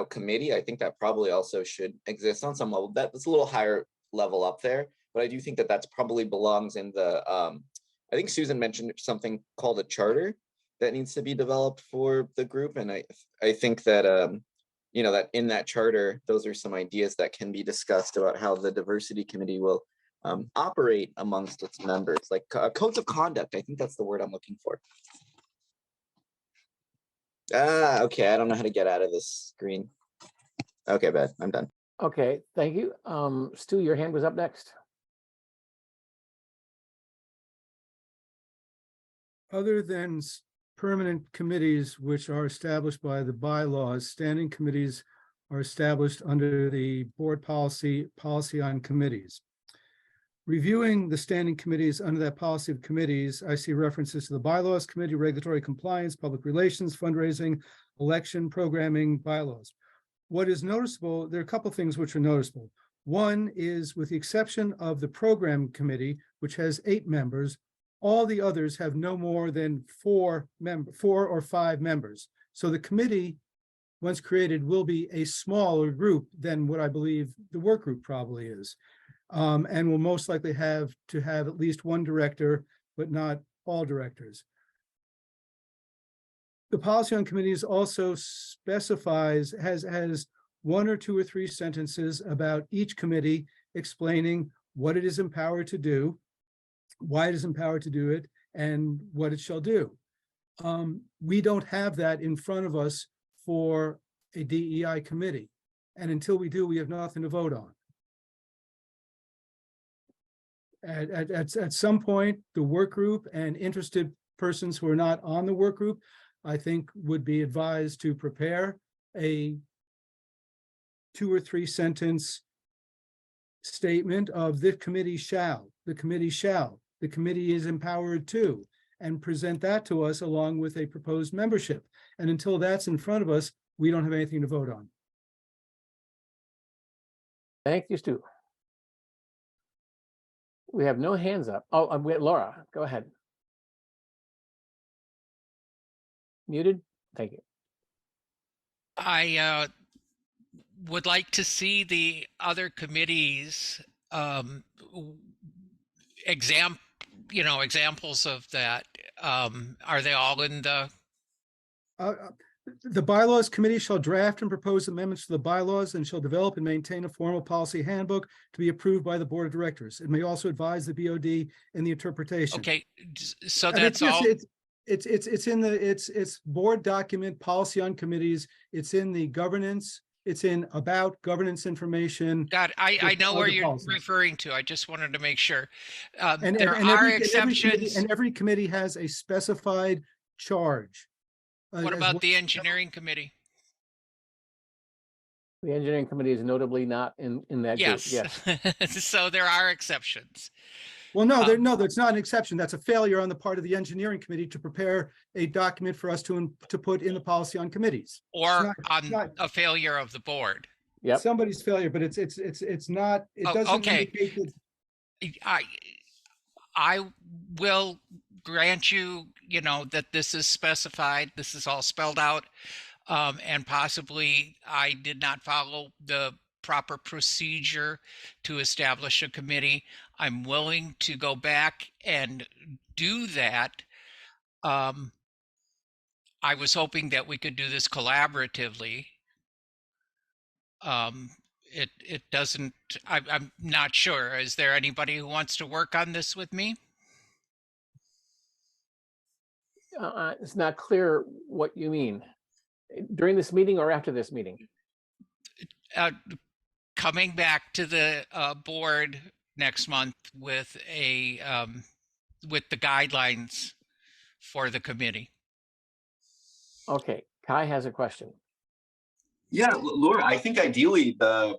committee, I think that probably also should exist on some level. That's a little higher level up there, but I do think that that's probably belongs in the I think Susan mentioned something called a charter that needs to be developed for the group, and I think that you know, that in that charter, those are some ideas that can be discussed about how the diversity committee will operate amongst its members, like codes of conduct. I think that's the word I'm looking for. Okay, I don't know how to get out of this screen. Okay, bad, I'm done. Okay, thank you. Stu, your hand was up next. Other than permanent committees which are established by the bylaws, standing committees are established under the board policy on committees. Reviewing the standing committees under that policy of committees, I see references to the bylaws committee, regulatory compliance, public relations, fundraising, election programming, bylaws. What is noticeable, there are a couple of things which are noticeable. One is, with the exception of the program committee, which has 8 members, all the others have no more than 4 or 5 members. So the committee, once created, will be a smaller group than what I believe the work group probably is. And will most likely have to have at least 1 director, but not all directors. The policy on committees also specifies, has 1 or 2 or 3 sentences about each committee explaining what it is empowered to do, why it is empowered to do it, and what it shall do. We don't have that in front of us for a DEI committee. And until we do, we have nothing to vote on. At some point, the work group and interested persons who are not on the work group, I think, would be advised to prepare a 2 or 3 sentence statement of the committee shall, the committee is empowered to, and present that to us along with a proposed membership. And until that's in front of us, we don't have anything to vote on. Thank you, Stu. We have no hands up. Oh, we have Laura, go ahead. Muted, thank you. I would like to see the other committees examples of that. Are they all in the? The bylaws committee shall draft and propose amendments to the bylaws and shall develop and maintain a formal policy handbook to be approved by the board of directors. It may also advise the BOD in the interpretation. Okay, so I mean, that's all. It's in the board document, policy on committees. It's in the governance. It's in about governance information. God, I know where you're referring to. I just wanted to make sure. There are exceptions. And every committee has a specified charge. What about the engineering committee? The engineering committee is notably not in that group. Yes. So there are exceptions. Well, no, that's not an exception. That's a failure on the part of the engineering committee to prepare a document for us to put in the policy on committees. Or a failure of the board. Yeah. Somebody's failure, but it's not, it doesn't indicate that. I will grant you, that this is specified, this is all spelled out, and possibly I did not follow the proper procedure to establish a committee. I'm willing to go back and do that. I was hoping that we could do this collaboratively. It doesn't, I'm not sure. Is there anybody who wants to work on this with me? It's not clear what you mean. During this meeting or after this meeting? Coming back to the board next month with the guidelines for the committee. Okay, Kai has a question. Yeah, Laura, I think ideally the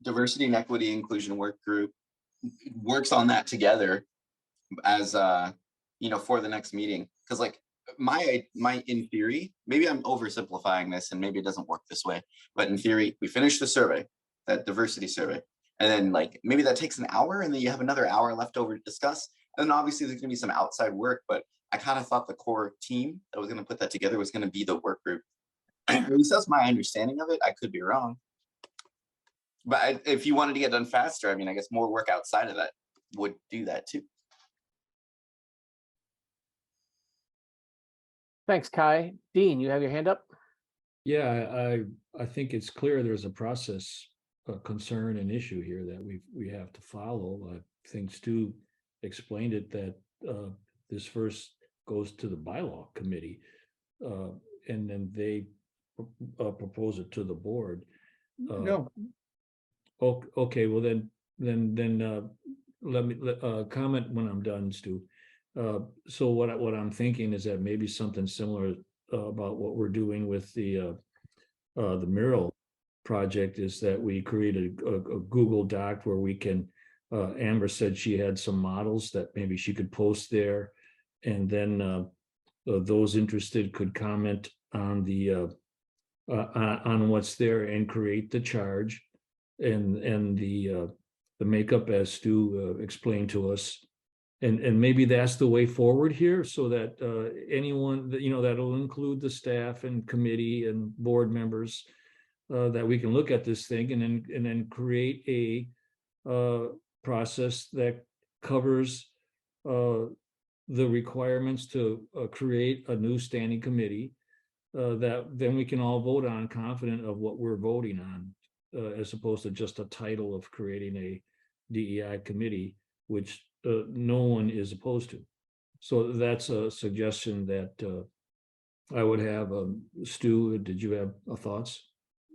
diversity and equity inclusion work group works on that together as for the next meeting. Because like my in theory, maybe I'm oversimplifying this and maybe it doesn't work this way, but in theory, we finish the survey, that diversity survey, and then like maybe that takes an hour and then you have another hour left over to discuss. And then obviously there's gonna be some outside work, but I kind of thought the core team that was gonna put that together was gonna be the work group. At least that's my understanding of it. I could be wrong. But if you wanted to get done faster, I mean, I guess more work outside of that would do that too. Thanks, Kai. Dean, you have your hand up? Yeah, I think it's clear there's a process, concern and issue here that we have to follow. I think Stu explained it that this first goes to the bylaw committee, and then they propose it to the board. No, Okay, well then let me comment when I'm done, Stu. So what I'm thinking is that maybe something similar about what we're doing with the mural project is that we created a Google Doc where we can, Amber said she had some models that maybe she could post there. And then those interested could comment on the on what's there and create the charge and the makeup as Stu explained to us. And maybe that's the way forward here, so that anyone that, that'll include the staff and committee and board members, that we can look at this thing and then create a process that covers the requirements to create a new standing committee that then we can all vote on, confident of what we're voting on, as opposed to just a title of creating a DEI committee, which no one is opposed to. So that's a suggestion that I would have. Stu, did you have thoughts?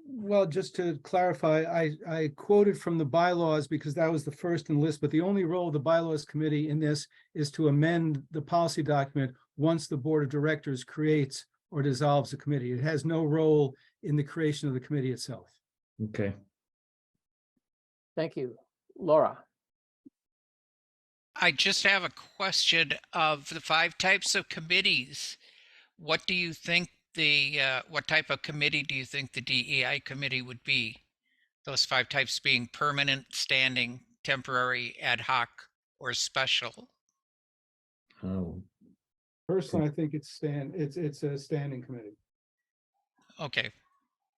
well, just to clarify, I quoted from the bylaws because that was the first in the list, but the only role of the bylaws committee in this is to amend the policy document once the board of directors creates or dissolves the committee. It has no role in the creation of the committee itself. Okay. Thank you. Laura? I just have a question of the 5 types of committees. What do you think what type of committee do you think the DEI committee would be? Those 5 types being permanent, standing, temporary, ad hoc, or special? Oh, Personally, I think it's a standing committee. Okay.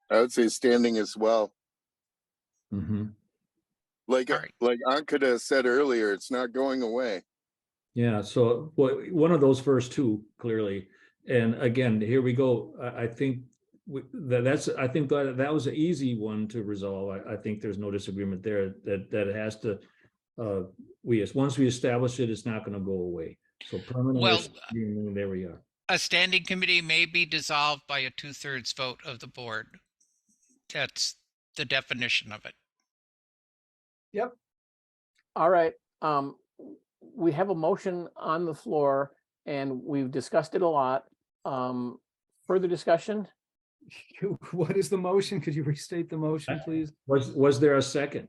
I would say standing as well. mm-hmm. Like All right. like Ankita said earlier, it's not going away. Yeah, so one of those first two, clearly. And again, here we go. I think I think that was an easy one to resolve. I think there's no disagreement there that it has to, once we establish it, it's not going to go away. So permanent, Well, there we are. a standing committee may be dissolved by a 2/3 vote of the board. That's the definition of it. Yep. All right. We have a motion on the floor and we've discussed it a lot. Further discussion? What is the motion? Could you restate the motion, please? Was there a second?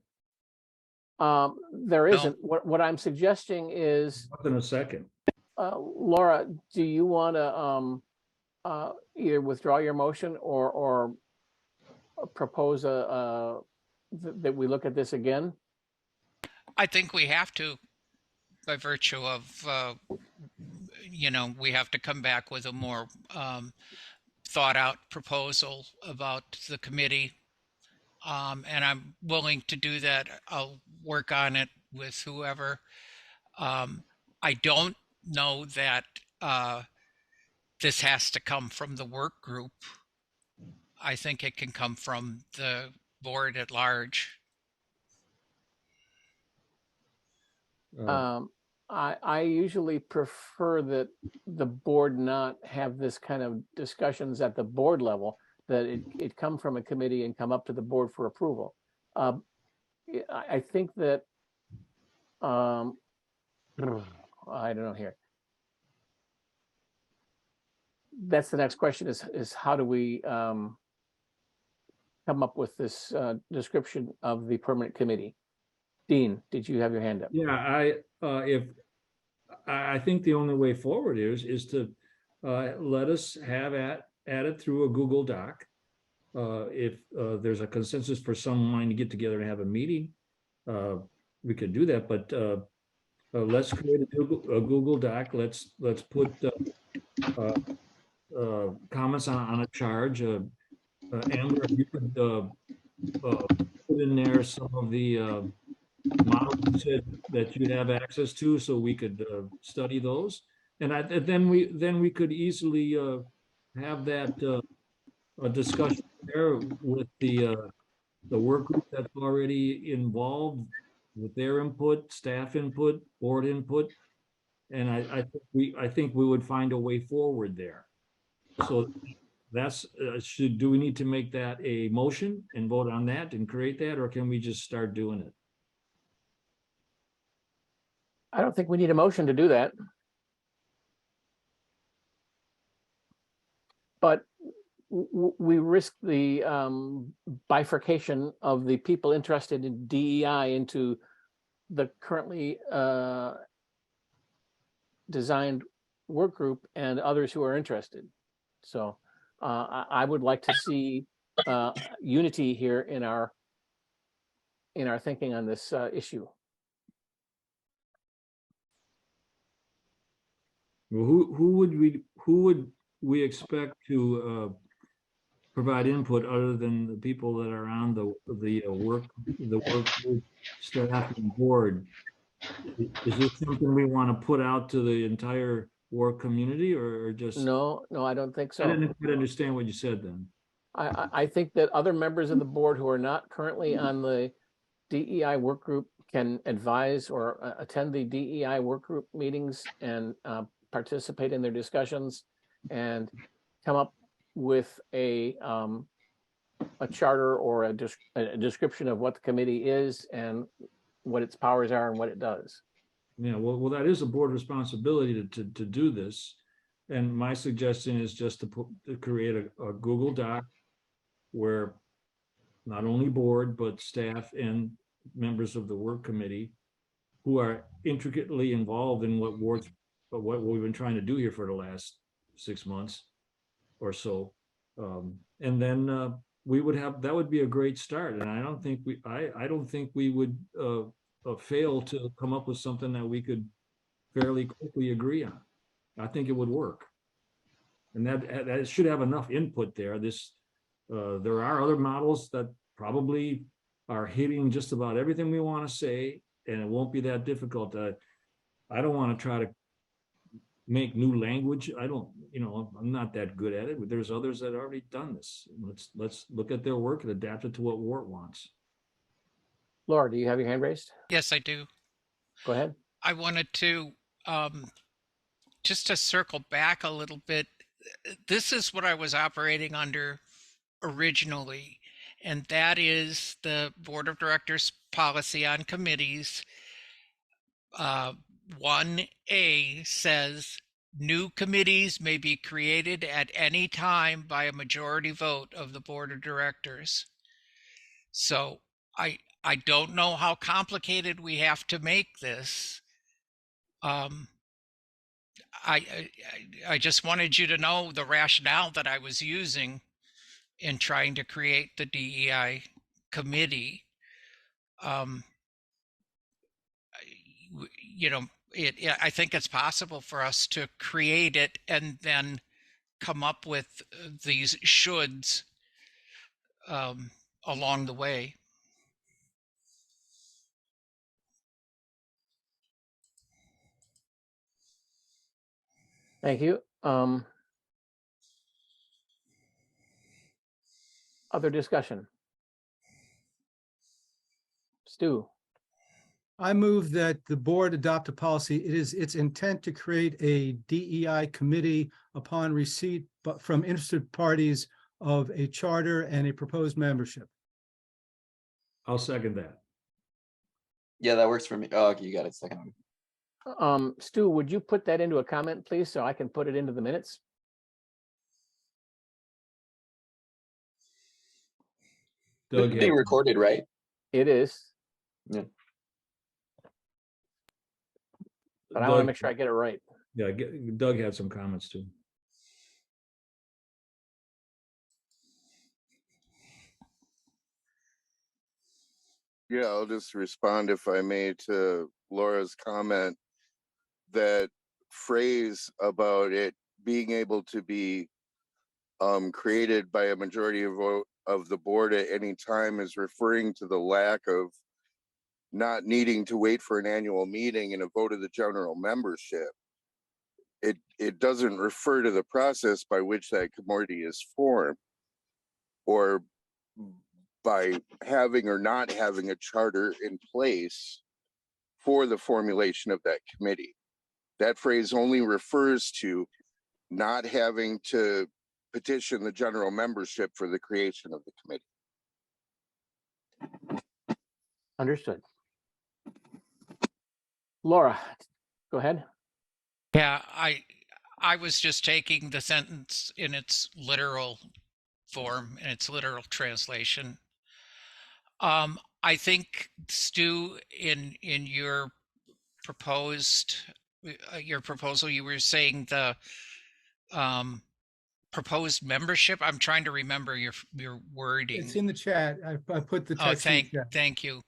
There isn't. What I'm suggesting is, Wasn't a second. Laura, do you want to either withdraw your motion or propose that we look at this again? I think we have to, by virtue of, we have to come back with a more thought out proposal about the committee. And I'm willing to do that. I'll work on it with whoever. I don't know that this has to come from the work group. I think it can come from the board at large. I usually prefer that the board not have this kind of discussions at the board level, that it come from a committee and come up to the board for approval. I think that, I don't know here. That's the next question is how do we come up with this description of the permanent committee? Dean, did you have your hand up? Yeah, I think the only way forward is to let us have at it through a Google Doc. If there's a consensus for someone to get together and have a meeting, we could do that. But let's create a Google Doc. Let's put comments on a charge. Amber, if you could put in there some of the models you said that you have access to, so we could study those, and then we could easily have that a discussion there with the work group that's already involved with their input, staff input, board input. And I think we would find a way forward there. So that's, do we need to make that a motion and vote on that and create that, or can we just start doing it? I don't think we need a motion to do that. But we risk the bifurcation of the people interested in DEI into the currently designed work group and others who are interested. So I would like to see unity here in our thinking on this issue. Well, who would we expect to provide input other than the people that are on the work group, staff and board? Is this something we want to put out to the entire work community, or just? No, I don't think so. I didn't quite understand what you said then. I think that other members of the board who are not currently on the DEI work group can advise or attend the DEI work group meetings and participate in their discussions and come up with a charter or a description of what the committee is and what its powers are and what it does. Yeah, well, that is a board responsibility to do this. And my suggestion is just to create a Google Doc where not only board, but staff and members of the work committee who are intricately involved in what we've been trying to do here for the last 6 months or so. And then we would have, that would be a great start. And I don't think we would fail to come up with something that we could fairly quickly agree on. I think it would work. And that should have enough input there. There are other models that probably are hitting just about everything we want to say, and it won't be that difficult. I don't want to try to make new language. I'm not that good at it, but there's others that have already done this. Let's look at their work and adapt it to what WORT wants. Laura, do you have your hand raised? Yes, I do. Go ahead. I wanted to just to circle back a little bit. This is what I was operating under originally, and that is the Board of Directors policy on committees. 1A says new committees may be created at any time by a majority vote of the Board of Directors. So I don't know how complicated we have to make this. I just wanted you to know the rationale that I was using in trying to create the DEI committee. I think it's possible for us to create it and then come up with these shoulds along the way. Thank you. Other discussion? Stu? I move that the board adopt a policy. It is its intent to create a DEI committee upon receipt from interested parties of a charter and a proposed membership. I'll second that. Yeah, that works for me. Oh, okay, you got it. Second. Stu, would you put that into a comment, please, so I can put it into the minutes? It's being recorded, right? It is. Yeah. But I want to make sure I get it right. Yeah, Doug had some comments too. Yeah, I'll just respond, if I may, to Laura's comment. That phrase about it being able to be created by a majority of the board at any time is referring to the lack of not needing to wait for an annual meeting and a vote of the general membership. It doesn't refer to the process by which that committee is formed. or by having or not having a charter in place for the formulation of that committee. That phrase only refers to not having to petition the general membership for the creation of the committee. Understood. Laura, go ahead. Yeah, I was just taking the sentence in its literal form, in its literal translation. I think, Stu, in your proposal, you were saying the proposed membership. I'm trying to remember your wording. It's in the chat. I put the Oh, text in the chat. thank you.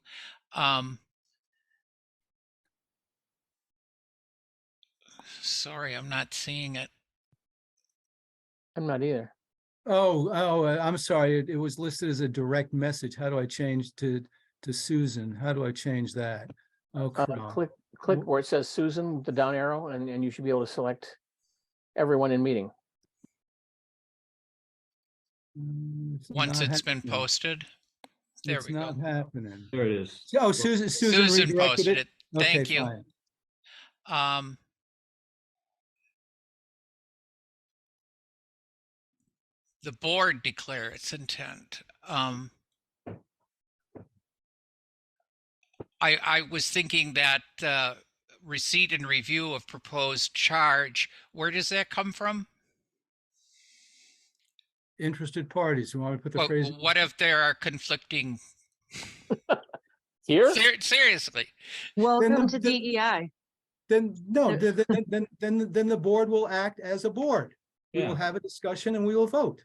Sorry, I'm not seeing it. I'm not either. I'm sorry. It was listed as a direct message. How do I change to Susan? How do I change that? Oh, Click where it says Susan, the down arrow, and you should be able to select everyone in meeting. Once it's been posted. There we go. It's not happening. There it is. Oh, Susan redirected posted it. it. Thank Okay, you. fine. The board declare its intent. I was thinking that receipt and review of proposed charge, where does that come from? Interested parties. You want me to put the phrase? What if there are conflicting? Here? Seriously. Welcome to DEI. Then no, then the board will act as a board. We Yeah. will have a discussion and we will vote.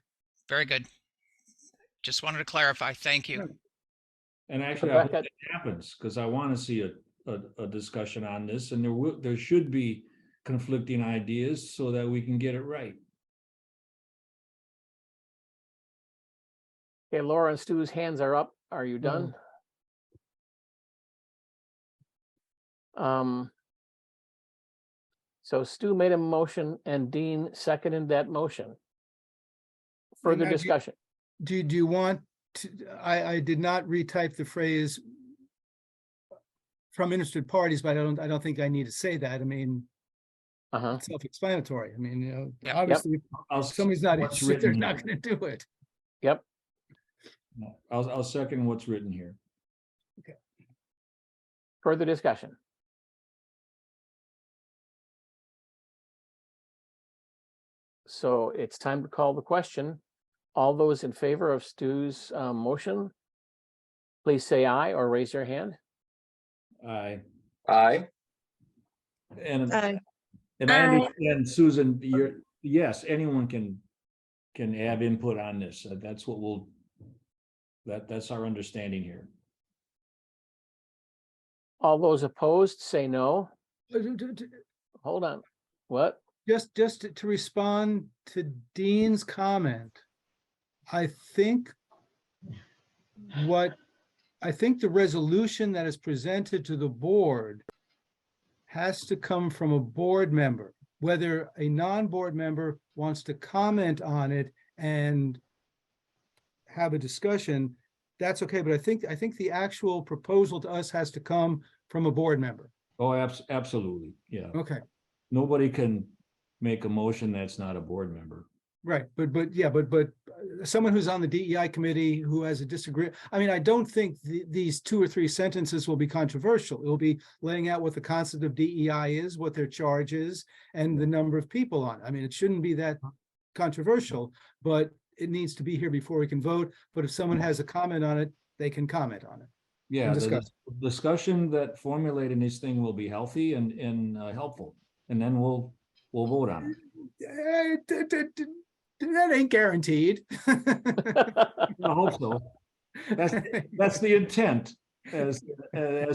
Very good. Just wanted to clarify. Thank you. And actually, I hope that happens, because I want to see a discussion on this, and there should be conflicting ideas so that we can get it right. Okay, Laura and Stu's hands are up. Are you done? So Stu made a motion and Dean seconded that motion. Further discussion. Do you want to, I did not retype the phrase from interested parties, but I don't think I need to say that. I mean, it's self-explanatory. I mean, you know, obviously, if somebody's not interested, they're not going to do it. Yep. I'll second what's written here. Okay. Further discussion. So it's time to call the question. All those in favor of Stu's motion, please say aye or raise your hand. Aye. Aye. And Aye. I understand, Susan, yes, anyone can have input on this. That's what that's our understanding here. All those opposed, say no. Hold on. What? Just to respond to Dean's comment, I think the resolution that is presented to the board has to come from a board member. Whether a non-board member wants to comment on it and have a discussion, that's okay. But I think the actual proposal to us has to come from a board member. Oh, absolutely. Yeah. Okay. Nobody can make a motion that's not a board member. Right, but someone who's on the DEI committee who has a disagreement. I mean, I don't think these 2 or 3 sentences will be controversial. It will be laying out what the concept of DEI is, what their charge is, and the number of people on it. I mean, it shouldn't be that controversial, but it needs to be here before we can vote. But if someone has a comment on it, they can comment on it. Yeah, the discussion that formulating this thing will be healthy and helpful, and then we'll vote on it. That ain't guaranteed. I hope so. That's the intent, as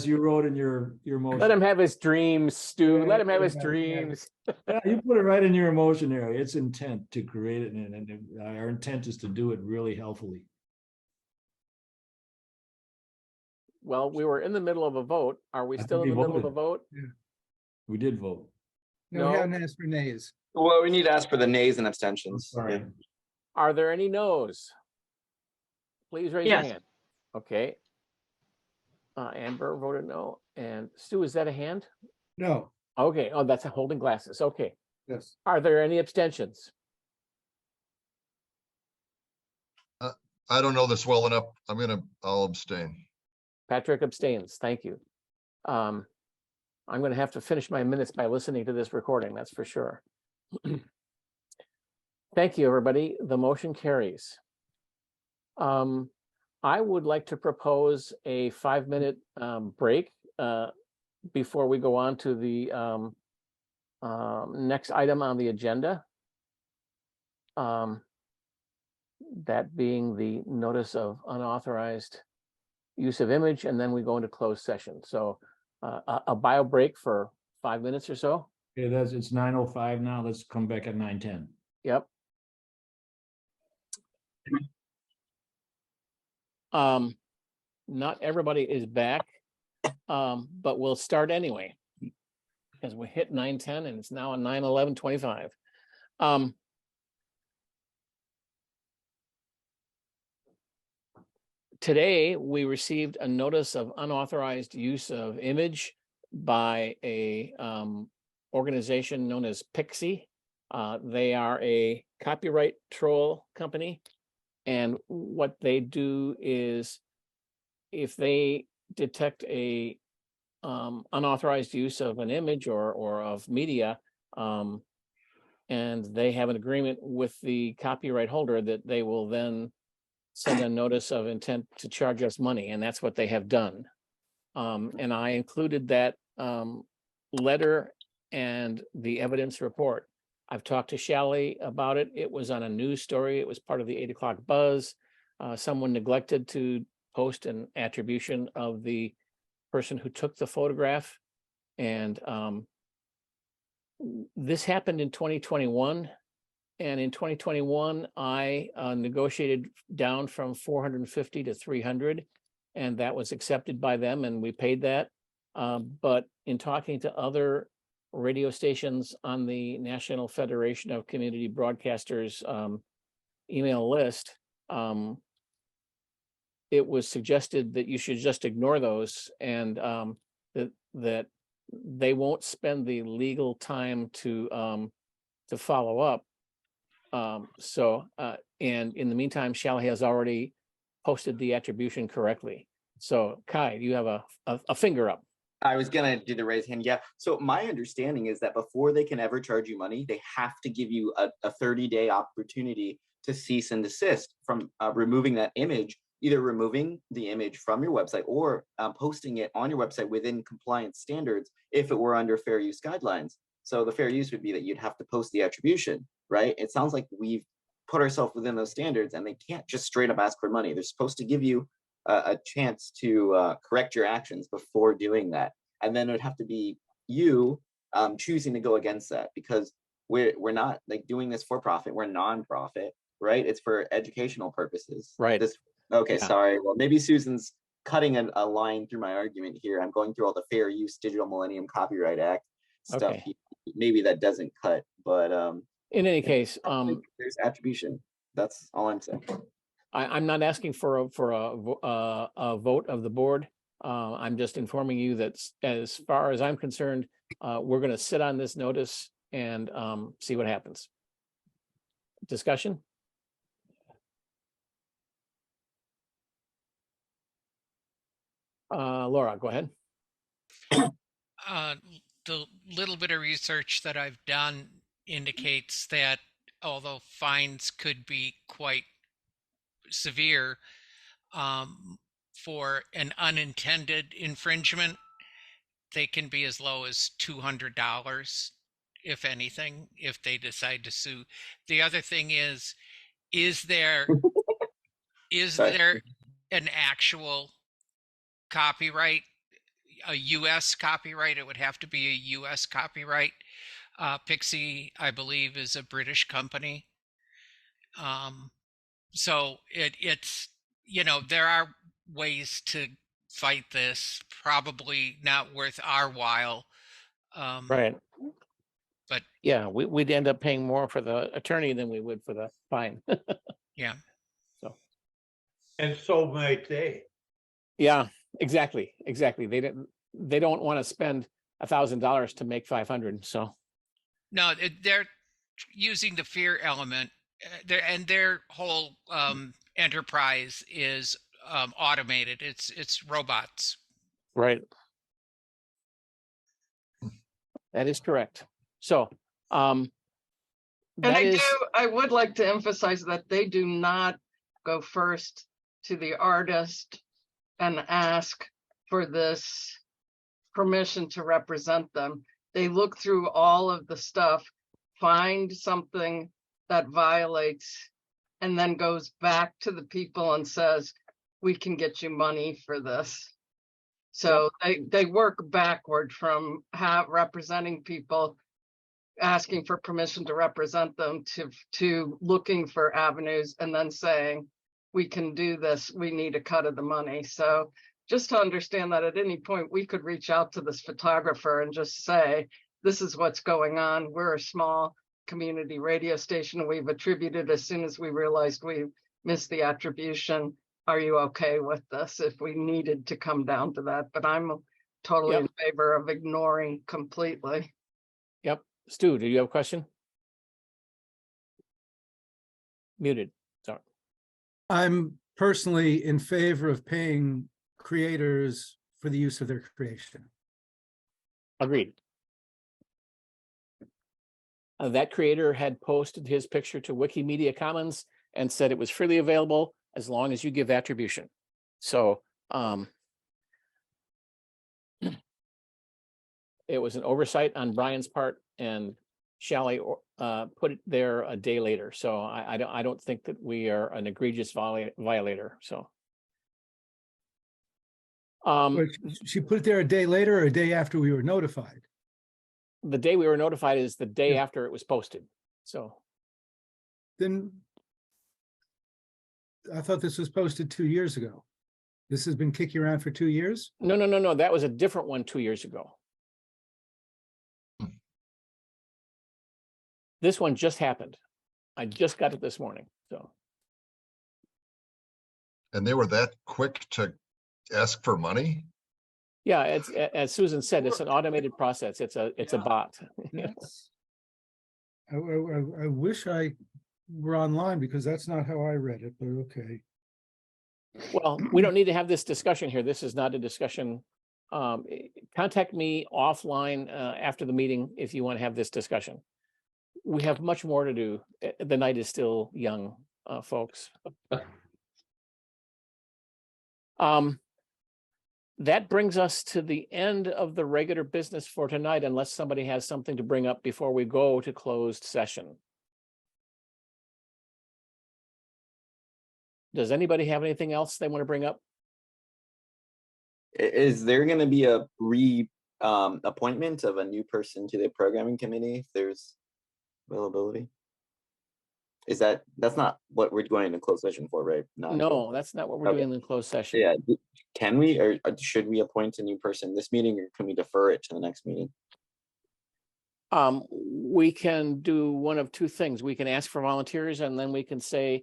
you wrote in your motion. Let him have his dreams, Stu. Let him have his dreams. Yeah, you put it right in your motion area. It's intent to create it, and our intent is to do it really healthily. Well, we were in the middle of a vote. Are we still in the middle of a vote? Yeah. We did vote. No, we haven't asked for nays. Well, we need to ask for the nays and abstentions. Sorry. Are there any no's? please raise your Yes. hand. Okay. Amber voted no. And Stu, is that a hand? No, Okay. Oh, that's a holding glasses. Okay. yes. Are there any abstentions? I don't know this well enough. I'll abstain. Patrick abstains. Thank you. I'm going to have to finish my minutes by listening to this recording, that's for sure. Thank you, everybody. The motion carries. I would like to propose a 5-minute break before we go on to the next item on the agenda. That being the notice of unauthorized use of image, and then we go into closed session. So a bio break for 5 minutes or so. Okay, it's 9:05 now. Let's come back at 9:10. Yep. Not everybody is back, but we'll start anyway, because we hit 9:10 and it's now a 9:11:25. Today, we received a notice of unauthorized use of image by a organization known as Pixie. They are a copyright troll company. And what they do is if they detect a unauthorized use of an image or of media, and they have an agreement with the copyright holder, that they will then send a notice of intent to charge us money, and that's what they have done. And I included that letter and the evidence report. I've talked to Shally about it. It was on a news story. It was part of the 8 o'clock buzz. Someone neglected to post an attribution of the person who took the photograph. And this happened in 2021. And in 2021, I negotiated down from 450 to 300, and that was accepted by them, and we paid that. But in talking to other radio stations on the National Federation of Community Broadcasters email list, it was suggested that you should just ignore those, and that they won't spend the legal time to follow up. And in the meantime, Shally has already posted the attribution correctly. So Kai, you have a finger up. I was gonna do the raise hand. Yeah. So my understanding is that before they can ever charge you money, they have to give you a 30-day opportunity to cease and desist from removing that image, either removing the image from your website or posting it on your website within compliance standards if it were under fair use guidelines. So the fair use would be that you'd have to post the attribution, right? It sounds like we've put ourselves within those standards, and they can't just straight up ask for money. They're supposed to give you a chance to correct your actions before doing that. And then it would have to be you choosing to go against that, because we're not like doing this for profit. We're non-profit, right? It's for educational purposes. Right. Okay, Yeah. sorry. Well, maybe Susan's cutting a line through my argument here. I'm going through all the Fair Use Digital Millennium Copyright Act stuff. Okay. Maybe that doesn't cut, but in any case, there's attribution. That's all I'm saying. I'm not asking for a vote of the board. I'm just informing you that as far as I'm concerned, we're going to sit on this notice and see what happens. Discussion? Laura, go ahead. The little bit of research that I've done indicates that although fines could be quite severe for an unintended infringement, they can be as low as $200, if anything, if they decide to sue. The other thing is there an actual copyright, a U.S. copyright? It would have to be a U.S. copyright. Pixie, I believe, is a British company. So it's, there are ways to fight this, probably not worth our while. Right. But yeah, we'd end up paying more for the attorney than we would for the fine. Yeah. So, And so might they. Yeah, exactly. They don't want to spend $1,000 to make 500. So No, they're using the fear element. Their whole enterprise is automated. It's robots. right. That is correct. So And that is I would like to emphasize that they do not go first to the artist and ask for this permission to represent them. They look through all of the stuff, find something that violates, and then goes back to the people and says, we can get you money for this. So they work backward from representing people, asking for permission to represent them, to looking for avenues and then saying, we can do this, we need a cut of the money. So just to understand that at any point we could reach out to this photographer and just say, this is what's going on. We're a small community radio station. We've attributed as soon as we realized we missed the attribution. Are you okay with this if we needed to come down to that? But I'm totally in favor of ignoring completely. Yep. Stu, do you have a question? Muted. Sorry. I'm personally in favor of paying creators for the use of their creation. Agreed. That creator had posted his picture to Wikimedia Commons and said it was freely available as long as you give attribution. So it was an oversight on Brian's part, and Shelley put it there a day later. So I don't think that we are an egregious violator. So But she put it there a day later or a day after we were notified? the day we were notified is the day after it was posted. So Then I thought this was posted 2 years ago. This has been kicking around for 2 years? no, that was a different one 2 years ago. This one just happened. I just got it this morning. So And they were that quick to ask for money? yeah, it's as Susan said, it's an automated process. It's a bot. That's- I wish I were online because that's not how I read it, but okay. Well, we don't need to have this discussion here. This is not a discussion. Contact me offline after the meeting if you want to have this discussion. We have much more to do. The night is still young, folks. That brings us to the end of the regular business for tonight, unless somebody has something to bring up before we go to closed session. Does anybody have anything else they want to bring up? Is there going to be a appointment of a new person to the programming committee if there's availability? That's not what we're going into closed session for, right? No, that's not what we're doing in the closed session. Yeah. Can we, or should we appoint a new person this meeting, or can we defer it to the next meeting? We can do one of two things. We can ask for volunteers, and then we can say,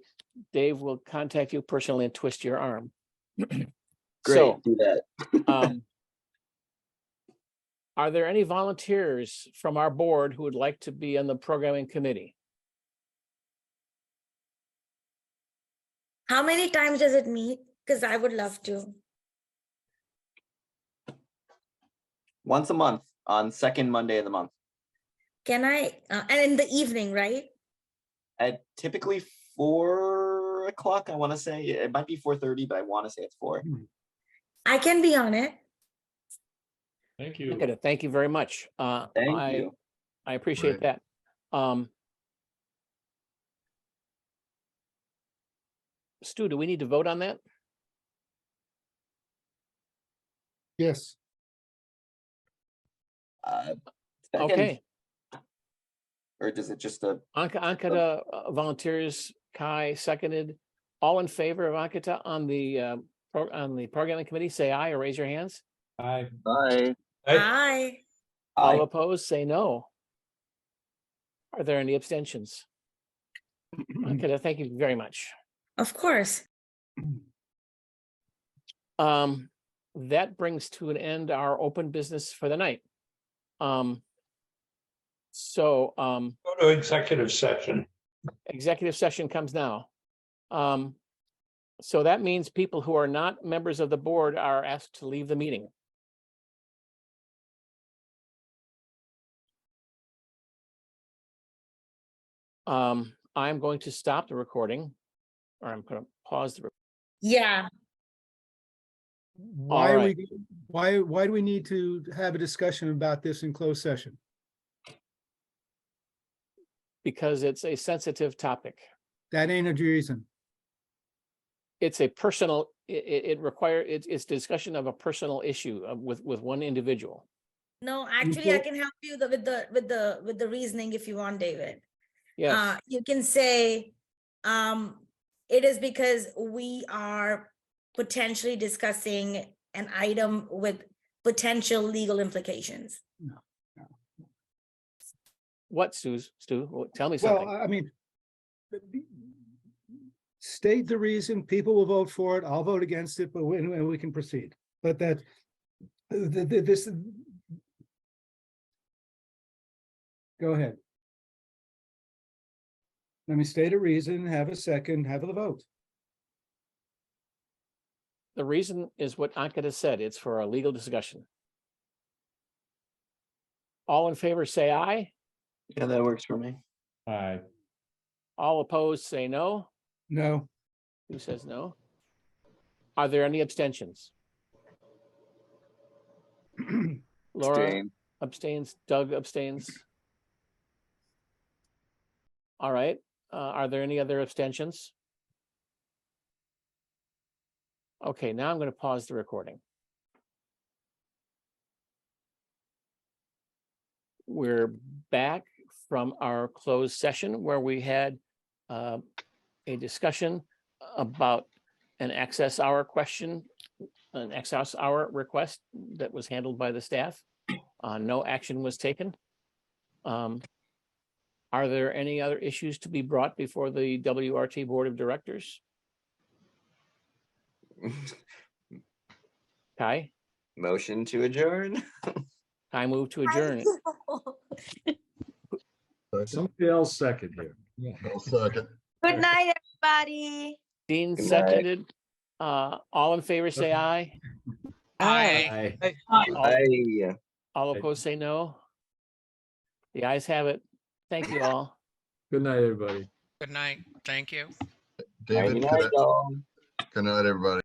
Dave will contact you personally and twist your arm. Great, So, do that. are there any volunteers from our board who would like to be on the programming committee? How many times does it meet? Because I would love to. Once a month on second Monday of the month. Can I, and in the evening, right? At typically 4 o'clock, I want to say. It might be 4:30, but I want to say it's 4. I can be on it. Thank you. Okay, thank you very much. Thank you. I appreciate that. Stu, do we need to vote on that? Yes. Second. Okay. Or does it just a Ankita volunteers, Kai seconded. All in favor of Ankita on the programming committee, say aye or raise your hands. Aye. Bye. Aye. All opposed, say no. Are there any abstentions? Ankita, thank you very much. Of course. That brings to an end our open business for the night. So Go to executive session. executive session comes now. So that means people who are not members of the board are asked to leave the meeting. I'm going to stop the recording, or I'm going to pause the. Yeah, Why are right. we, why do we need to have a discussion about this in closed session? Because it's a sensitive topic. That ain't a reason. It's a personal, it's discussion of a personal issue with one individual. no, actually, I can help you with the reasoning if you want, David. Yes, You can say, it is because we are potentially discussing an item with potential legal implications. what, Stu? Well, tell me Well, something. I mean, state the reason, people will vote for it, I'll vote against it, but we can proceed. But that, this. Go ahead. Let me state a reason, have a second, have a vote. The reason is what Ankit has said. It's for a legal discussion. All in favor, say aye. Yeah, that works for me. Aye. All opposed, say no. No, Who says no? Are there any abstentions? Laura Abstain. abstains, Doug abstains. All right, are there any other abstentions? Okay, now I'm going to pause the recording. We're back from our closed session where we had a discussion about an access hour question, an access hour request that was handled by the staff. No action was taken. Are there any other issues to be brought before the WRT Board of Directors? Kai? Motion to adjourn. I move to adjourn. Somebody else second here. Yeah. No second. Good night, everybody. Dean Good night. seconded. All in favor, say aye. Aye. All, all opposed, say no. The ayes have it. Thank you all. Good night, everybody. Good night. Thank you. David, Good night, y'all. good night, everybody.